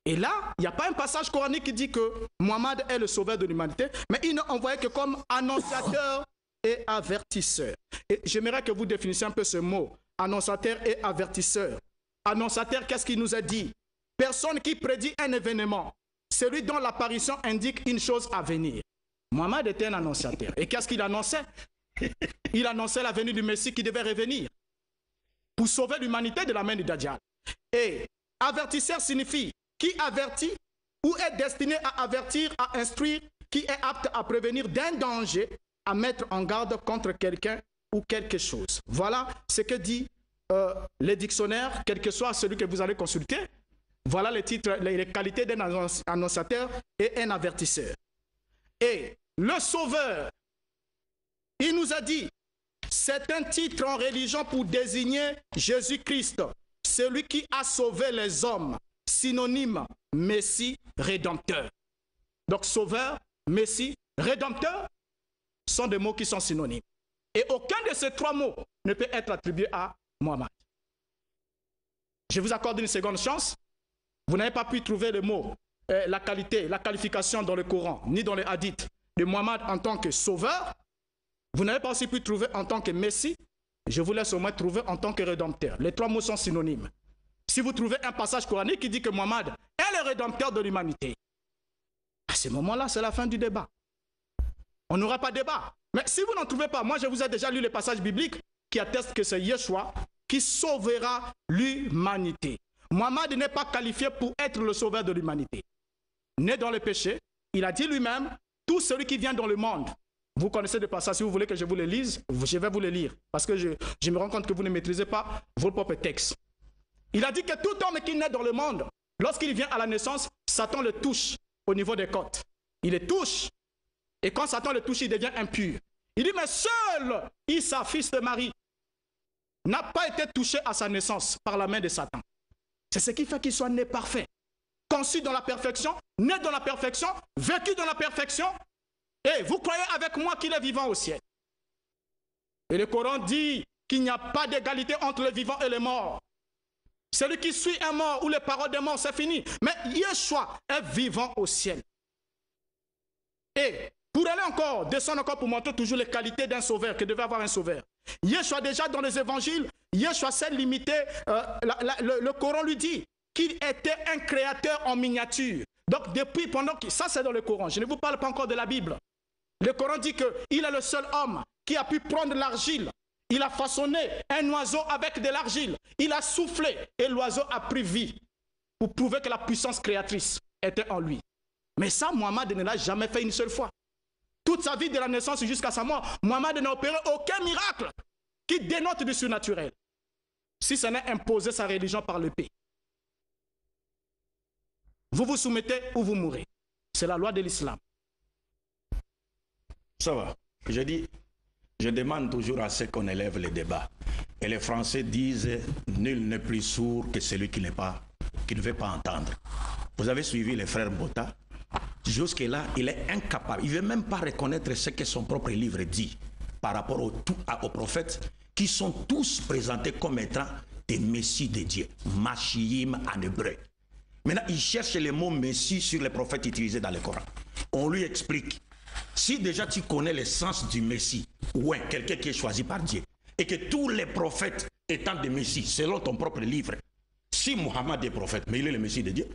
Et là, il n'y a pas un passage coranique qui dit que Muhammad est le sauveur de l'humanité, mais il n'est envoyé que comme annonciateur et avertisseur. Et j'aimerais que vous définissiez un peu ce mot, annonciateur et avertisseur. Annonciateur, qu'est-ce qu'il nous a dit? Personne qui prédit un événement, celui dont l'apparition indique une chose à venir. Muhammad était un annonciateur. Et qu'est-ce qu'il annonçait? Il annonçait la venue du Messie qui devait revenir pour sauver l'humanité de la main du Dajjal. Et avertisseur signifie qui avertit ou est destiné à avertir, à instruire, qui est apte à prévenir d'un danger, à mettre en garde contre quelqu'un ou quelque chose. Voilà ce que dit les dictionnaires, quel que soit celui que vous allez consulter. Voilà les titres, les qualités d'un annonciateur et un avertisseur. Et le sauveur, il nous a dit, c'est un titre en religion pour désigner Jésus-Christ, celui qui a sauvé les hommes, synonyme Messie, rédempteur. Donc sauveur, Messie, rédempteur sont des mots qui sont synonymes. Et aucun de ces trois mots ne peut être attribué à Muhammad. Je vous accorde une seconde chance. Vous n'avez pas pu trouver le mot, la qualité, la qualification dans le Coran, ni dans les hadiths de Muhammad en tant que sauveur. Vous n'avez pas aussi pu trouver en tant que Messie. Je vous laisse au moins trouver en tant que rédempteur. Les trois mots sont synonymes. Si vous trouvez un passage coranique qui dit que Muhammad est le rédempteur de l'humanité, à ce moment-là, c'est la fin du débat. On n'aura pas de débat. Mais si vous n'en trouvez pas, moi je vous ai déjà lu les passages bibliques qui attestent que c'est Yeshua qui sauvera l'humanité. Muhammad n'est pas qualifié pour être le sauveur de l'humanité. Né dans le péché, il a dit lui-même, tout celui qui vient dans le monde. Vous connaissez des passages, si vous voulez que je vous les lise, je vais vous les lire, parce que je me rends compte que vous ne maîtrisez pas vos propres textes. Il a dit que tout homme qui naît dans le monde, lorsqu'il vient à la naissance, Satan le touche au niveau des côtes. Il le touche. Et quand Satan le touche, il devient impur. Il dit, mais seul Issa, fils de Marie, n'a pas été touché à sa naissance par la main de Satan. C'est ce qui fait qu'il soit né parfait. Conçu dans la perfection, né dans la perfection, vécu dans la perfection. Et vous croyez avec moi qu'il est vivant au ciel. Et le Coran dit qu'il n'y a pas d'égalité entre les vivants et les morts. Celui qui suit un mort ou les paroles des morts, c'est fini. Mais Yeshua est vivant au ciel. Et pour aller encore, descendre encore pour montrer toujours les qualités d'un sauveur, que devait avoir un sauveur. Yeshua déjà dans les évangiles, Yeshua s'est limité, le Coran lui dit qu'il était un créateur en miniature. Donc depuis, ça c'est dans le Coran, je ne vous parle pas encore de la Bible. Le Coran dit qu'il est le seul homme qui a pu prendre l'argile. Il a façonné un oiseau avec de l'argile. Il a soufflé et l'oiseau a pris vie pour prouver que la puissance créatrice était en lui. Mais ça, Muhammad ne l'a jamais fait une seule fois. Toute sa vie de la naissance jusqu'à sa mort, Muhammad n'a opéré aucun miracle qui dénote du surnaturel. Si ce n'est imposer sa religion par le pays. Vous vous soumettez ou vous mourrez. C'est la loi de l'islam. Ça va. Je demande toujours à ce qu'on élève les débats. Et les Français disent « Nul n'est plus sourd que celui qui ne veut pas entendre ». Vous avez suivi les frères Bota. Jusque-là, il est incapable. Il ne veut même pas reconnaître ce que son propre livre dit par rapport aux prophètes qui sont tous présentés comme étant des messies de Dieu. Mashiim en hébreu. Maintenant, il cherche les mots messie sur les prophètes utilisés dans le Coran. On lui explique. Si déjà tu connais le sens du Messie, ou quelqu'un qui est choisi par Dieu, et que tous les prophètes étant des Messies, selon ton propre livre, si Muhammad est prophète, mais il est le Messie de Dieu,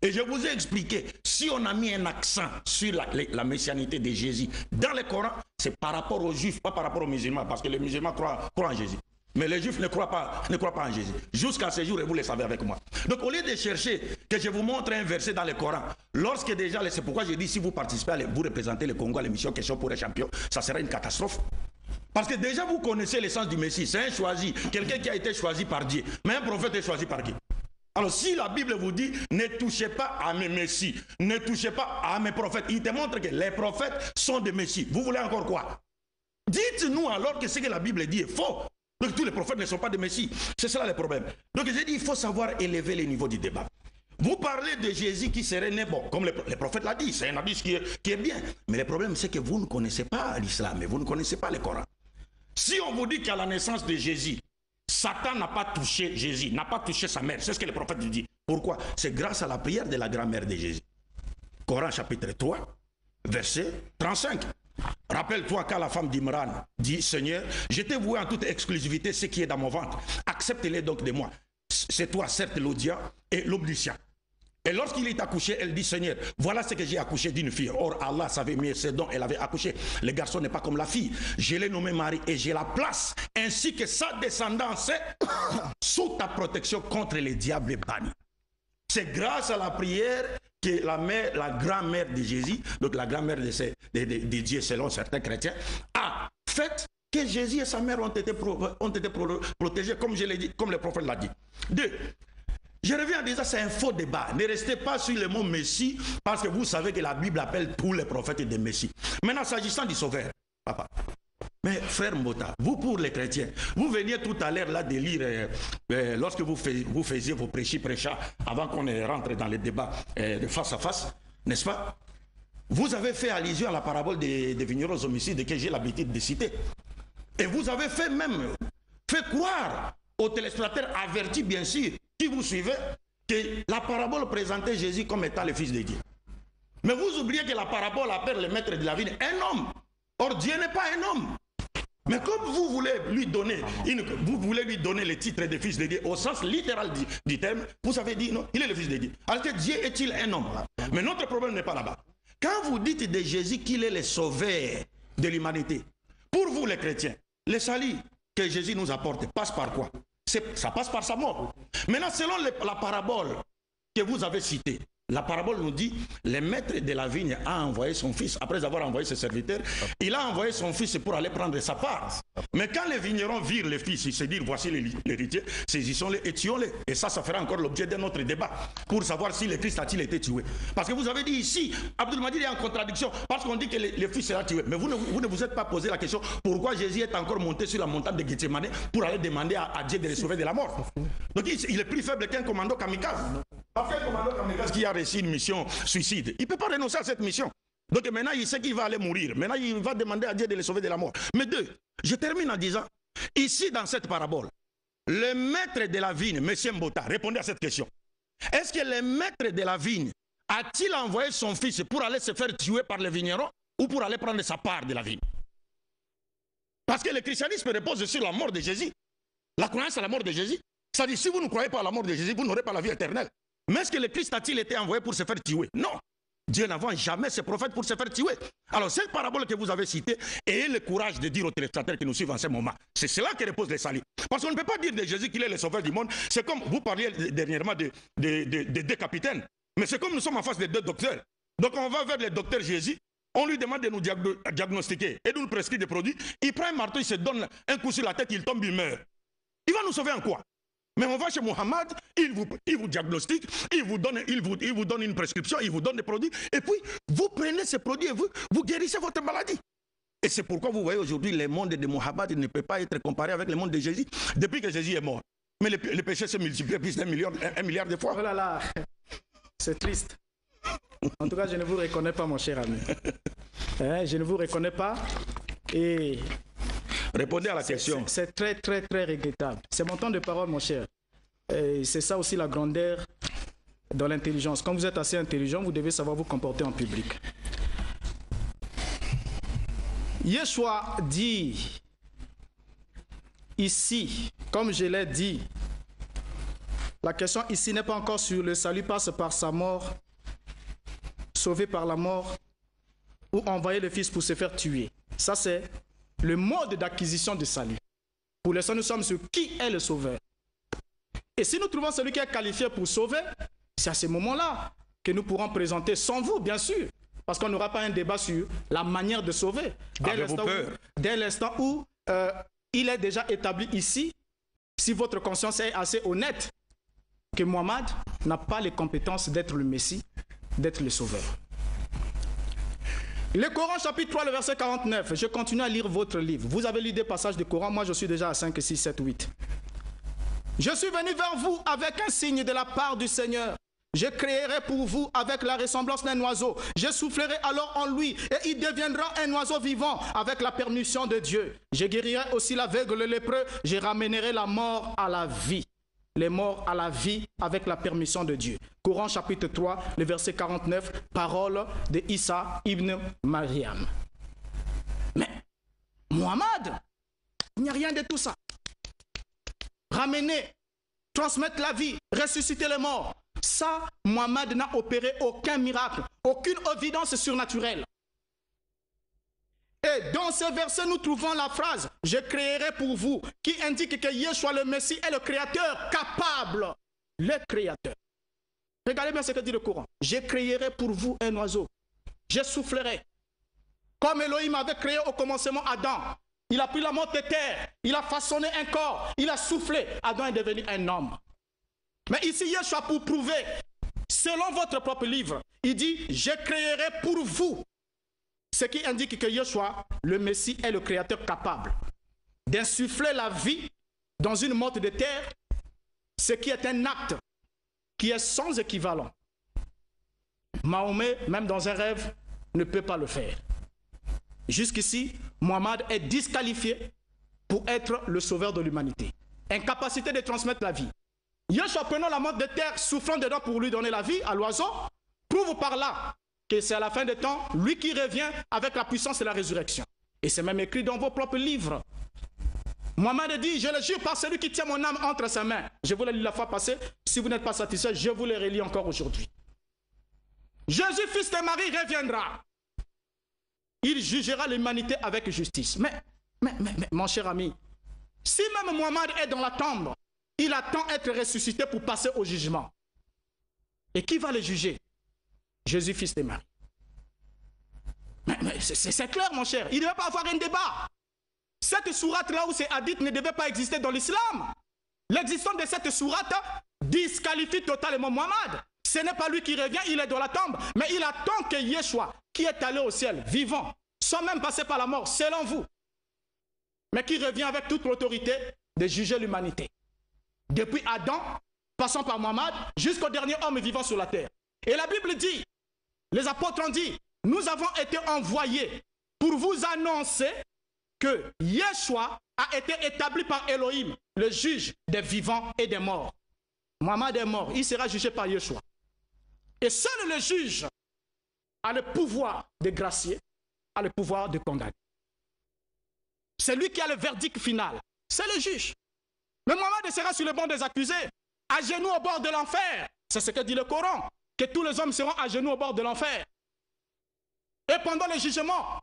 et je vous ai expliqué, si on a mis un accent sur la messianité de Jésus dans le Coran, c'est par rapport aux Juifs, pas par rapport aux musulmans, parce que les musulmans croient en Jésus. Mais les Juifs ne croient pas en Jésus. Jusqu'à ce jour, et vous le savez avec moi. Donc, au lieu de chercher que je vous montre un verset dans le Coran, lorsque déjà, c'est pourquoi je dis, si vous participez, vous représentez le Congo à l'émission Question pour un champion, ça sera une catastrophe. Parce que déjà, vous connaissez l'essence du Messie. C'est un choisi, quelqu'un qui a été choisi par Dieu. Mais un prophète est choisi par qui? Alors, si la Bible vous dit, ne touchez pas à mes messies, ne touchez pas à mes prophètes, il te montre que les prophètes sont des messies. Vous voulez encore quoi? Dites-nous alors que ce que la Bible dit est faux. Donc tous les prophètes ne sont pas des messies. C'est cela le problème. Donc j'ai dit, il faut savoir élever les niveaux du débat. Vous parlez de Jésus qui serait né, bon, comme le prophète l'a dit, c'est un hadith qui est bien. Mais le problème, c'est que vous ne connaissez pas l'islam et vous ne connaissez pas le Coran. Si on vous dit qu'à la naissance de Jésus, Satan n'a pas touché Jésus, n'a pas touché sa mère, c'est ce que le prophète dit. Pourquoi? C'est grâce à la prière de la grand-mère de Jésus. Coran chapitre 3, verset 35. Rappelle-toi quand la femme d'Imran dit, Seigneur, je t'ai voué en toute exclusivité ce qui est dans mon ventre. Accepte-les donc de moi. C'est toi, certes, l'audient et l'omniscient. Et lorsqu'il est accouché, elle dit, Seigneur, voilà ce que j'ai accouché d'une fille. Or, Allah savait mieux ce dont elle avait accouché. Le garçon n'est pas comme la fille. Je l'ai nommé Marie et je la place, ainsi que sa descendance, sous ta protection contre les diables bannis. C'est grâce à la prière que la grand-mère de Jésus, donc la grand-mère de Dieu selon certains chrétiens, a fait que Jésus et sa mère ont été protégés, comme je l'ai dit, comme le prophète l'a dit. 2. Je reviens en disant, c'est un faux débat. Ne restez pas sur le mot Messie, parce que vous savez que la Bible appelle tous les prophètes des Messies. Maintenant, s'agissant du Sauveur, papa. Mais frère Mbota, vous pour les chrétiens, vous veniez tout à l'heure là de lire, lorsque vous faisiez vos prêchas, avant qu'on rentre dans les débats de face à face, n'est-ce pas? Vous avez fait allusion à la parabole des vignerons homicides que j'ai l'habitude de citer. Et vous avez fait croire aux téléspectateurs avertis, bien sûr, qui vous suivez, que la parabole présentait Jésus comme étant le Fils de Dieu. Mais vous oubliez que la parabole appelle le maître de la vigne un homme. Or, Dieu n'est pas un homme. Mais comme vous voulez lui donner le titre de Fils de Dieu au sens littéral du terme, vous avez dit non, il est le Fils de Dieu. Alors que Dieu est-il un homme? Mais notre problème n'est pas là-bas. Quand vous dites de Jésus qu'il est le sauveur de l'humanité, pour vous les chrétiens, le salut que Jésus nous apporte passe par quoi? Ça passe par sa mort. Maintenant, selon la parabole que vous avez citée, la parabole nous dit, le maître de la vigne a envoyé son fils, après avoir envoyé ses serviteurs, il a envoyé son fils pour aller prendre sa part. Mais quand les vignerons virent le fils, ils se disent, voici l'héritier, saisissons-le et tuons-le. Et ça fera encore l'objet d'un autre débat, pour savoir si le Christ a-t-il été tué. Parce que vous avez dit ici, Abdul Majid est en contradiction, parce qu'on dit que le fils sera tué. Mais vous ne vous êtes pas posé la question, pourquoi Jésus est encore monté sur la montagne de Gethsemane pour aller demander à Dieu de le sauver de la mort. Donc il est plus faible qu'un commando kamikaze. Parce qu'un commando kamikaze qui a réussi une mission suicide, il ne peut pas renoncer à cette mission. Donc maintenant, il sait qu'il va aller mourir. Maintenant, il va demander à Dieu de le sauver de la mort. Mais 2, je termine en disant, ici dans cette parabole, le maître de la vigne, M. Mbota, répondez à cette question. Est-ce que le maître de la vigne a-t-il envoyé son fils pour aller se faire tuer par les vignerons ou pour aller prendre sa part de la vigne? Parce que le christianisme repose sur la mort de Jésus. La croyance à la mort de Jésus. C'est-à-dire, si vous ne croyez pas à la mort de Jésus, vous n'aurez pas la vie éternelle. Mais est-ce que le Christ a-t-il été envoyé pour se faire tuer? Non. Dieu n'envoie jamais ses prophètes pour se faire tuer. Alors, cette parabole que vous avez citée, ayez le courage de dire aux téléspectateurs qui nous suivent en ce moment. C'est cela que repose le salut. Parce qu'on ne peut pas dire de Jésus qu'il est le sauveur du monde. C'est comme, vous parliez dernièrement de 2 capitaines. Mais c'est comme nous sommes en face de 2 docteurs. Donc, on va vers le docteur Jésus. On lui demande de nous diagnostiquer et de nous prescrire des produits. Il prend un marteau, il se donne un coup sur la tête, il tombe, il meurt. Il va nous sauver en quoi? Mais on va chez Mohammed, il vous diagnostique, il vous donne une prescription, il vous donne des produits, et puis vous prenez ces produits et vous guérissez votre maladie. Et c'est pourquoi vous voyez aujourd'hui le monde de Mohammed ne peut pas être comparé avec le monde de Jésus depuis que Jésus est mort. Mais le péché s'est multiplié plus d'1 milliard de fois. Oh là là, c'est triste. En tout cas, je ne vous reconnais pas, mon cher ami. Je ne vous reconnais pas. Et répondez à la question. C'est très, très, très regrettable. C'est mon temps de parole, mon cher. Et c'est ça aussi la grandeur dans l'intelligence. Quand vous êtes assez intelligent, vous devez savoir vous comporter en public. Yeshua dit ici, comme je l'ai dit, la question ici n'est pas encore sur le salut passe par sa mort, sauvé par la mort, ou envoyer le Fils pour se faire tuer. Ça, c'est le mode d'acquisition du salut. Pour l'instant, nous sommes sur qui est le sauveur. Et si nous trouvons celui qui est qualifié pour sauver, c'est à ce moment-là que nous pourrons présenter, sans vous, bien sûr, parce qu'on n'aura pas un débat sur la manière de sauver. Dès l'instant où il est déjà établi ici, si votre conscience est assez honnête, que Mohammed n'a pas les compétences d'être le Messie, d'être le sauveur. Le Coran chapitre 3, le verset 49. Je continue à lire votre livre. Vous avez lu des passages du Coran, moi je suis déjà à 5, 6, 7, 8. Je suis venu vers vous avec un signe de la part du Seigneur. Je créerai pour vous avec la ressemblance d'un oiseau. Je soufflerai alors en lui et il deviendra un oiseau vivant avec la permission de Dieu. Je guérirai aussi l'aveugle, le lépreux. Je ramènerai la mort à la vie. Les morts à la vie avec la permission de Dieu. Coran chapitre 3, le verset 49, parole de Issa ibn Maryam. Mais Mohammed, il n'y a rien de tout ça. Ramener, transmettre la vie, ressusciter les morts. Ça, Mohammed n'a opéré aucun miracle, aucune évidence surnaturelle. Et dans ce verset, nous trouvons la phrase « Je créerai pour vous » qui indique que Yeshua le Messie est le créateur capable. Le créateur. Regardez bien ce que dit le Coran. « Je créerai pour vous un oiseau. Je soufflerai. » Comme Elohim avait créé au commencement Adam. Il a pris la mode de terre. Il a façonné un corps. Il a soufflé. Adam est devenu un homme. Mais ici, Yeshua, pour prouver, selon votre propre livre, il dit « Je créerai pour vous ». Ce qui indique que Yeshua, le Messie, est le créateur capable d'insuffler la vie dans une motte de terre, ce qui est un acte qui est sans équivalent. Mahomet, même dans un rêve, ne peut pas le faire. Jusqu'ici, Mohammed est disqualifié pour être le sauveur de l'humanité. Incapacité de transmettre la vie. Yeshua, prenant la motte de terre, soufflant dedans pour lui donner la vie à l'oiseau, prouve par là que c'est à la fin des temps, lui qui revient avec la puissance de la résurrection. Et c'est même écrit dans vos propres livres. Mohammed dit, je le jure par celui qui tient mon âme entre ses mains. Je vous l'ai lu la fois passée. Si vous n'êtes pas satisfait, je vous le relis encore aujourd'hui. Jésus, fils de Marie, reviendra. Il jugera l'humanité avec justice. Mais, mon cher ami, si même Mohammed est dans la tombe, il attend être ressuscité pour passer au jugement. Et qui va le juger? Jésus, fils de Marie. Mais c'est clair, mon cher. Il ne devait pas avoir un débat. Cette sourate là où c'est hadith ne devait pas exister dans l'islam. L'existence de cette sourate disqualifie totalement Mohammed. Ce n'est pas lui qui revient, il est dans la tombe. Mais il attend que Yeshua, qui est allé au ciel, vivant, sans même passer par la mort, selon vous, mais qui revient avec toute l'autorité de juger l'humanité. Depuis Adam, passant par Mohammed, jusqu'au dernier homme vivant sur la terre. Et la Bible dit, les apôtres ont dit, nous avons été envoyés pour vous annoncer que Yeshua a été établi par Elohim, le juge des vivants et des morts. Mohammed est mort, il sera jugé par Yeshua. Et seul le juge a le pouvoir de gracier, a le pouvoir de condamner. C'est lui qui a le verdict final, c'est le juge. Mais Mohammed sera sur le banc des accusés, à genoux au bord de l'enfer. C'est ce que dit le Coran, que tous les hommes seront à genoux au bord de l'enfer. Et pendant le jugement,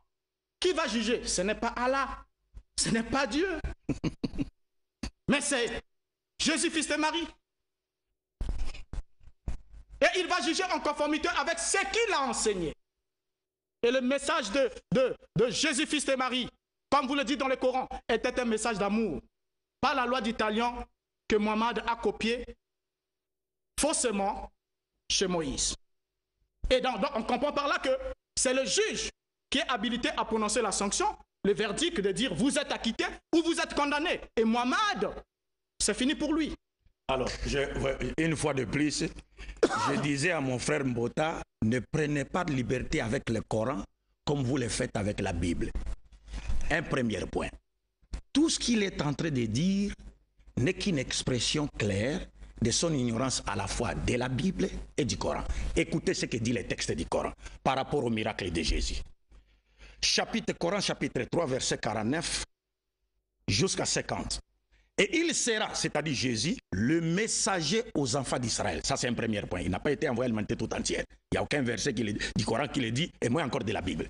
qui va juger? Ce n'est pas Allah, ce n'est pas Dieu, mais c'est Jésus, fils de Marie. Et il va juger en conformité avec ce qu'il a enseigné. Et le message de Jésus, fils de Marie, comme vous le dites dans le Coran, était un message d'amour. Pas la loi d'Italien que Mohammed a copiée faussement chez Moïse. Et donc on comprend par là que c'est le juge qui est habilité à prononcer la sanction, le verdict de dire vous êtes acquitté ou vous êtes condamné. Et Mohammed, c'est fini pour lui. Alors, une fois de plus, je disais à mon frère Mbota, ne prenez pas de liberté avec le Coran comme vous le faites avec la Bible. Un premier point. Tout ce qu'il est en train de dire n'est qu'une expression claire de son ignorance à la fois de la Bible et du Coran. Écoutez ce que dit le texte du Coran par rapport au miracle de Jésus. Coran chapitre 3, verset 49 jusqu'à 50. Et il sera, c'est-à-dire Jésus, le messager aux enfants d'Israël. Ça, c'est un premier point. Il n'a pas été envoyé à l'humanité tout entière. Il n'y a aucun verset du Coran qui le dit, et moins encore de la Bible.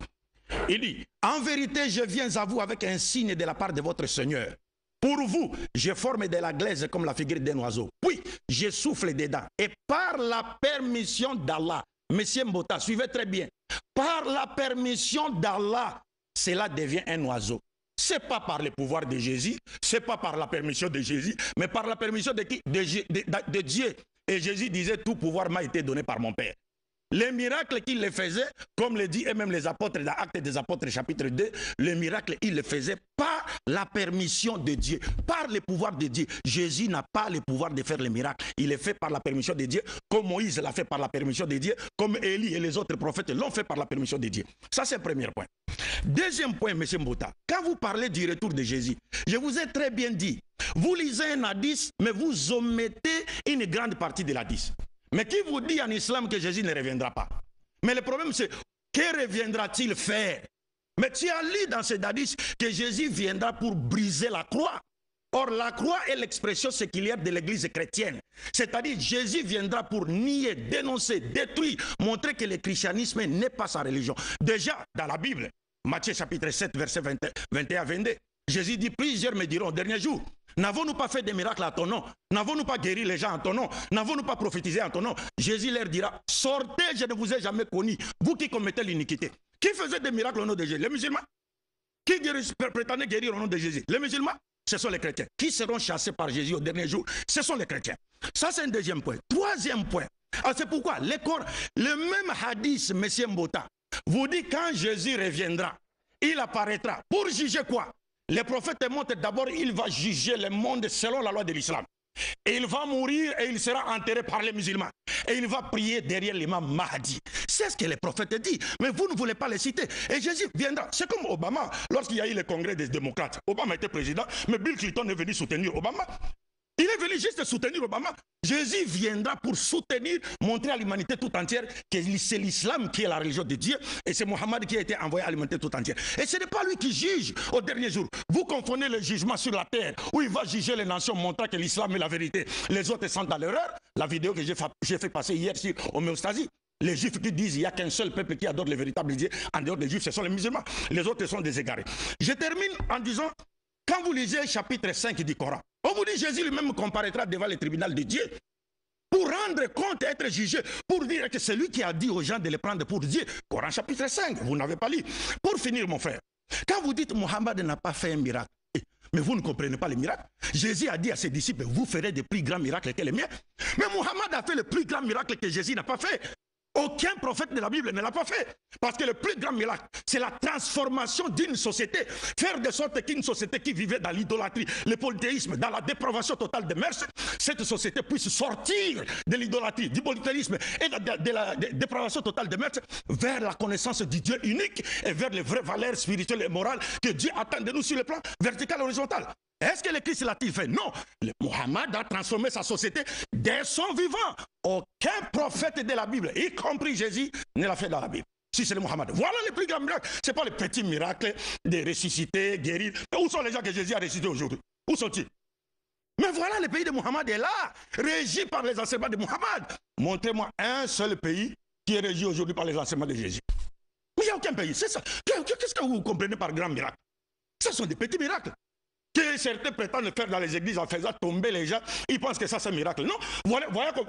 Il dit, en vérité, je viens à vous avec un signe de la part de votre Seigneur. Pour vous, je forme de la glaise comme la figure d'un oiseau. Puis, je souffle dedans. Et par la permission d'Allah, Monsieur Mbota, suivez très bien. Par la permission d'Allah, cela devient un oiseau. Ce n'est pas par le pouvoir de Jésus, ce n'est pas par la permission de Jésus, mais par la permission de qui? De Dieu. Et Jésus disait, tout pouvoir m'a été donné par mon Père. Les miracles qu'il les faisait, comme le dit et même les apôtres dans Actes des Apôtres chapitre 2, les miracles, il les faisait par la permission de Dieu, par le pouvoir de Dieu. Jésus n'a pas le pouvoir de faire les miracles. Il les fait par la permission de Dieu, comme Moïse l'a fait par la permission de Dieu, comme Élie et les autres prophètes l'ont fait par la permission de Dieu. Ça, c'est le premier point. Deuxième point, M. Mbota, quand vous parlez du retour de Jésus, je vous ai très bien dit, vous lisez un hadith, mais vous omettez une grande partie de l'hadith. Mais qui vous dit en islam que Jésus ne reviendra pas? Mais le problème c'est, que reviendra-t-il faire? Mais tu as lu dans ce hadith que Jésus viendra pour briser la croix. Or la croix est l'expression séculière de l'église chrétienne. C'est-à-dire Jésus viendra pour nier, dénoncer, détruire, montrer que le christianisme n'est pas sa religion. Déjà dans la Bible, Matthieu chapitre 7 verset 21-22, Jésus dit, plusieurs me diront au dernier jour, n'avons-nous pas fait des miracles à ton nom? N'avons-nous pas guéri les gens en ton nom? N'avons-nous pas prophétisé en ton nom? Jésus leur dira, sortez, je ne vous ai jamais connu, vous qui commettez l'iniquité. Qui faisait des miracles au nom de Jésus? Les musulmans. Qui prétendait guérir au nom de Jésus? Les musulmans. Ce sont les chrétiens. Qui seront chassés par Jésus au dernier jour? Ce sont les chrétiens. Ça, c'est un deuxième point. Troisième point. C'est pourquoi le même hadith, M. Mbota, vous dit quand Jésus reviendra, il apparaîtra. Pour juger quoi? Les prophètes montrent d'abord, il va juger le monde selon la loi de l'islam. Et il va mourir et il sera enterré par les musulmans. Et il va prier derrière l'imam Mahdi. C'est ce que les prophètes disent. Mais vous ne voulez pas les citer. Et Jésus viendra. C'est comme Obama, lorsqu'il y a eu le congrès des démocrates. Obama était président, mais Bill Clinton est venu soutenir Obama. Il est venu juste soutenir Obama. Jésus viendra pour soutenir, montrer à l'humanité tout entière que c'est l'islam qui est la religion de Dieu et c'est Mohammed qui a été envoyé à l'humanité tout entière. Et ce n'est pas lui qui juge au dernier jour. Vous confondez le jugement sur la terre où il va juger les nations montrant que l'islam est la vérité. Les autres sont dans l'erreur. La vidéo que j'ai fait passer hier sur homéostasie. Les juifs qui disent qu'il n'y a qu'un seul peuple qui adore le véritable Dieu, en dehors des juifs, ce sont les musulmans. Les autres sont des égarés. Je termine en disant, quand vous lisez chapitre 5 du Coran, on vous dit Jésus lui-même comparaîtra devant le tribunal de Dieu pour rendre compte, être jugé, pour dire que c'est lui qui a dit aux gens de le prendre pour Dieu. Coran chapitre 5, vous n'avez pas lu. Pour finir, mon frère, quand vous dites Mohammed n'a pas fait un miracle, mais vous ne comprenez pas les miracles. Jésus a dit à ses disciples, vous ferez des plus grands miracles que les miens. Mais Mohammed a fait le plus grand miracle que Jésus n'a pas fait. Aucun prophète de la Bible ne l'a pas fait. Parce que le plus grand miracle, c'est la transformation d'une société. Faire de sorte qu'une société qui vivait dans l'idolâtrie, le polythéisme, dans la dépravation totale des mœurs, cette société puisse sortir de l'idolâtrie, du polythéisme et de la dépravation totale des mœurs vers la connaissance du Dieu unique et vers les vraies valeurs spirituelles et morales que Dieu attend de nous sur le plan vertical et horizontal. Est-ce que le Christ l'a-t-il fait? Non. Mohammed a transformé sa société dès son vivant. Aucun prophète de la Bible, y compris Jésus, ne l'a fait dans la Bible. Si c'est le Mohammed. Voilà les plus grands miracles. Ce n'est pas les petits miracles de ressusciter, guérir. Mais où sont les gens que Jésus a ressuscités aujourd'hui? Où sont-ils? Mais voilà, le pays de Mohammed est là, régi par les enseignements de Mohammed. Montrez-moi un seul pays qui est régi aujourd'hui par les enseignements de Jésus. Mais il n'y a aucun pays. C'est ça. Qu'est-ce que vous comprenez par grand miracle? Ce sont des petits miracles que certains prétendent faire dans les églises en faisant tomber les gens. Ils pensent que ça c'est un miracle. Non,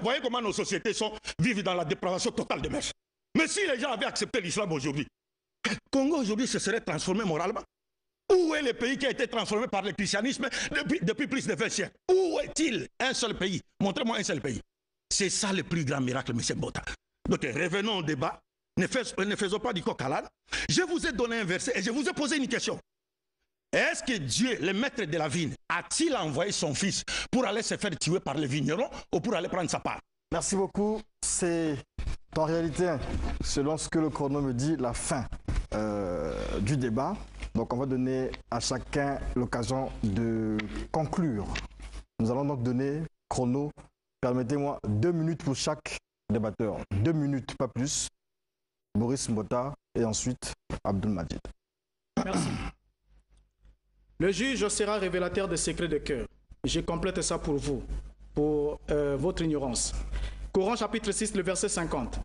voyez comment nos sociétés vivent dans la dépravation totale des mœurs. Mais si les gens avaient accepté l'islam aujourd'hui, Congo aujourd'hui se serait transformé moralement. Où est le pays qui a été transformé par le christianisme depuis plus de 20 siècles? Où est-il? Un seul pays. Montrez-moi un seul pays. C'est ça le plus grand miracle, M. Mbota. Donc revenons au débat. Ne faisons pas du coq à l'âne. Je vous ai donné un verset et je vous ai posé une question. Est-ce que Dieu, le maître de la vigne, a-t-il envoyé son fils pour aller se faire tuer par les vignerons ou pour aller prendre sa part? Merci beaucoup. C'est en réalité, selon ce que le chrono me dit, la fin du débat. Donc on va donner à chacun l'occasion de conclure. Nous allons donc donner chrono. Permettez-moi 2 minutes pour chaque débatteur. 2 minutes, pas plus. Boris Mbota et ensuite Abdul Majid. Merci. Le juge sera révélateur des secrets de cœur. Je complète ça pour vous, pour votre ignorance. Coran chapitre 6, le verset 50.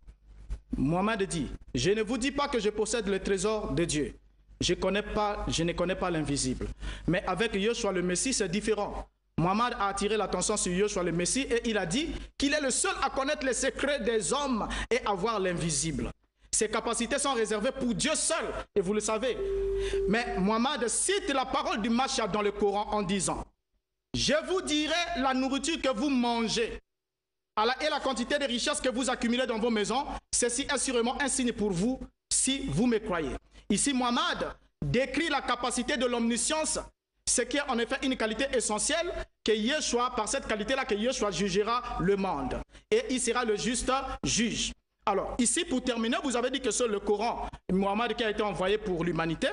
Mohammed dit, je ne vous dis pas que je possède le trésor de Dieu, je ne connais pas l'invisible. Mais avec Yeshua le Messie, c'est différent. Mohammed a attiré l'attention sur Yeshua le Messie et il a dit qu'il est le seul à connaître les secrets des hommes et à voir l'invisible. Ses capacités sont réservées pour Dieu seul, et vous le savez. Mais Mohammed cite la parole du Mashiach dans le Coran en disant « Je vous dirai la nourriture que vous mangez et la quantité de richesses que vous accumulez dans vos maisons. Ceci est sûrement un signe pour vous si vous me croyez. » Ici, Mohammed décrit la capacité de l'omniscience, ce qui est en effet une qualité essentielle que Yeshua, par cette qualité-là, que Yeshua jugera le monde. Et il sera le juste juge. Alors, ici, pour terminer, vous avez dit que c'est le Coran, Mohammed, qui a été envoyé pour l'humanité.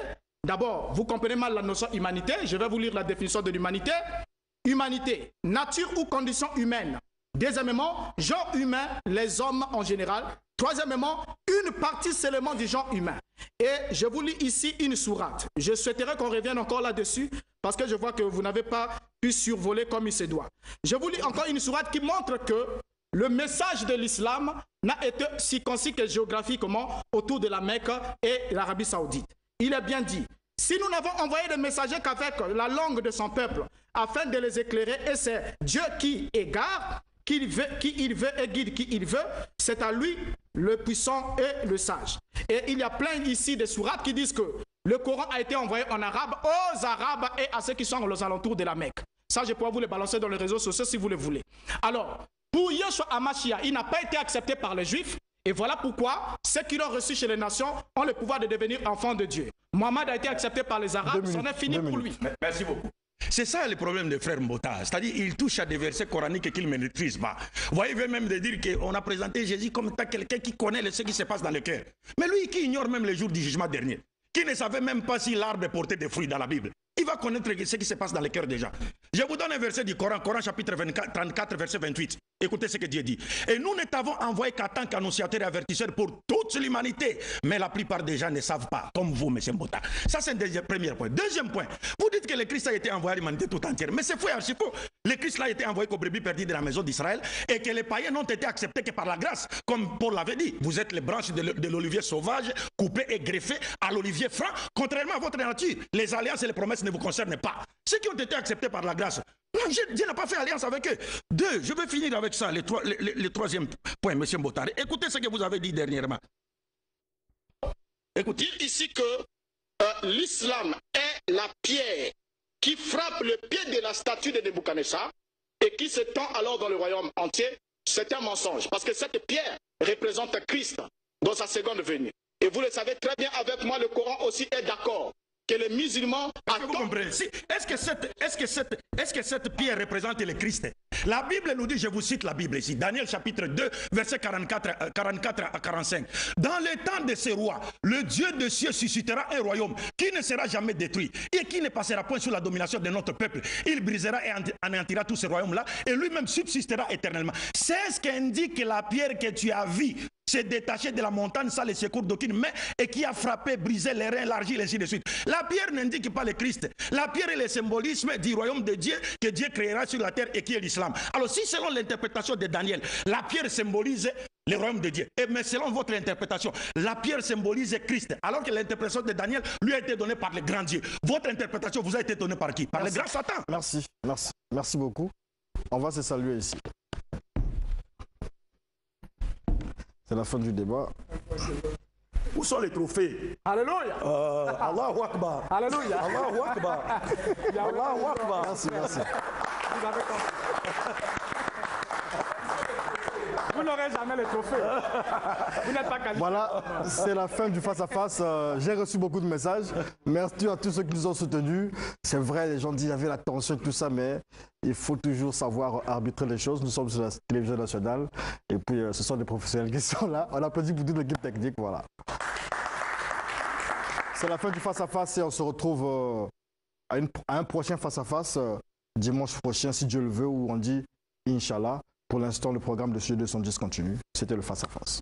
D'abord, vous comprenez mal la notion humanité. Je vais vous lire la définition de l'humanité. Humanité, nature ou condition humaine. Deuxièmement, genre humain, les hommes en général. Troisièmement, une partie seulement du genre humain. Et je vous lis ici une sourate. Je souhaiterais qu'on revienne encore là-dessus parce que je vois que vous n'avez pas pu survoler comme il se doit. Je vous lis encore une sourate qui montre que le message de l'islam n'a été circoncis que géographiquement autour de la Mecque et l'Arabie Saoudite. Il est bien dit, si nous n'avons envoyé des messagers qu'avec la langue de son peuple afin de les éclairer, et c'est Dieu qui égare, qui il veut et guide qui il veut, c'est à lui le puissant et le sage. Et il y a plein ici de sourates qui disent que le Coran a été envoyé en arabe aux Arabes et à ceux qui sont aux alentours de la Mecque. Ça, je pourrais vous le balancer dans les réseaux sociaux si vous le voulez. Alors, pour Yeshua HaMashiach, il n'a pas été accepté par les Juifs. Et voilà pourquoi ceux qui l'ont reçu chez les nations ont le pouvoir de devenir enfants de Dieu. Mohammed a été accepté par les Arabes, c'en est fini pour lui. Merci beaucoup. C'est ça le problème de frère Mbota. C'est-à-dire qu'il touche à des versets coraniques qu'il ne maîtrise pas. Vous voyez, il veut même dire qu'on a présenté Jésus comme quelqu'un qui connaît ce qui se passe dans le cœur. Mais lui qui ignore même les jours du jugement dernier, qui ne savait même pas si l'arbre portait des fruits dans la Bible, il va connaître ce qui se passe dans le cœur déjà. Je vous donne un verset du Coran, Coran chapitre 34, verset 28. Écoutez ce que Dieu dit. Et nous ne t'avons envoyé qu'en tant qu'annonciateur et avertisseur pour toute l'humanité. Mais la plupart des gens ne savent pas, comme vous, M. Mbota. Ça, c'est un premier point. Deuxième point, vous dites que le Christ a été envoyé à l'humanité tout entière. Mais c'est faux, archi faux. Le Christ a été envoyé qu'aux brebis perdues de la maison d'Israël et que les païens n'ont été acceptés que par la grâce. Comme Paul l'avait dit, vous êtes les branches de l'olivier sauvage, coupées et greffées à l'olivier franc. Contrairement à votre nature, les alliances et les promesses ne vous concernent pas. Ceux qui ont été acceptés par la grâce, non, Dieu n'a pas fait alliance avec eux. Deux, je vais finir avec ça, le troisième point, M. Mbotari. Écoutez ce que vous avez dit dernièrement. Écoutez. Dire ici que l'islam est la pierre qui frappe le pied de la statue de Nebuchadnezzar et qui se tend alors dans le royaume entier, c'est un mensonge. Parce que cette pierre représente Christ dans sa seconde venue. Et vous le savez très bien, avec moi, le Coran aussi est d'accord que les musulmans... Vous comprenez? Est-ce que cette pierre représente le Christ? La Bible nous dit, je vous cite la Bible ici, Daniel chapitre 2, verset 44 à 45. Dans le temps de ces rois, le Dieu des cieux suscitera un royaume qui ne sera jamais détruit et qui ne passera point sous la domination de notre peuple. Il brisera et anéantira tous ces royaumes-là et lui-même subsistera éternellement. C'est ce qu'indique la pierre que tu as vue. s'est détaché de la montagne sans le secours d'aucune main et qui a frappé, brisé les reins, l'argile, ainsi de suite. La pierre n'indique pas le Christ. La pierre est le symbolisme du royaume de Dieu que Dieu créera sur la terre et qui est l'islam. Alors si selon l'interprétation de Daniel, la pierre symbolise le royaume de Dieu, mais selon votre interprétation, la pierre symbolise Christ, alors que l'interprétation de Daniel lui a été donnée par le grand Dieu. Votre interprétation vous a été donnée par qui? Par le grand Satan. Merci beaucoup. On va se saluer ici. C'est la fin du débat. Où sont les trophées? Alléluia. Allahu Akbar. Alléluia. Allahu Akbar. Allahu Akbar. Merci. Vous avez compris. Vous n'aurez jamais les trophées. Vous n'êtes pas qualifié. Voilà, c'est la fin du face-à-face. J'ai reçu beaucoup de messages. Merci à tous ceux qui nous ont soutenus. C'est vrai, les gens disent qu'il y avait la tension et tout ça, mais il faut toujours savoir arbitrer les choses. Nous sommes sur la télévision nationale et puis ce sont des professionnels qui sont là. On applaudit pour toute l'équipe technique, voilà. C'est la fin du face-à-face et on se retrouve à un prochain face-à-face dimanche prochain, si Dieu le veut, où on dit Inch'Allah. Pour l'instant, le programme de Studio 210 continue. C'était le face-à-face.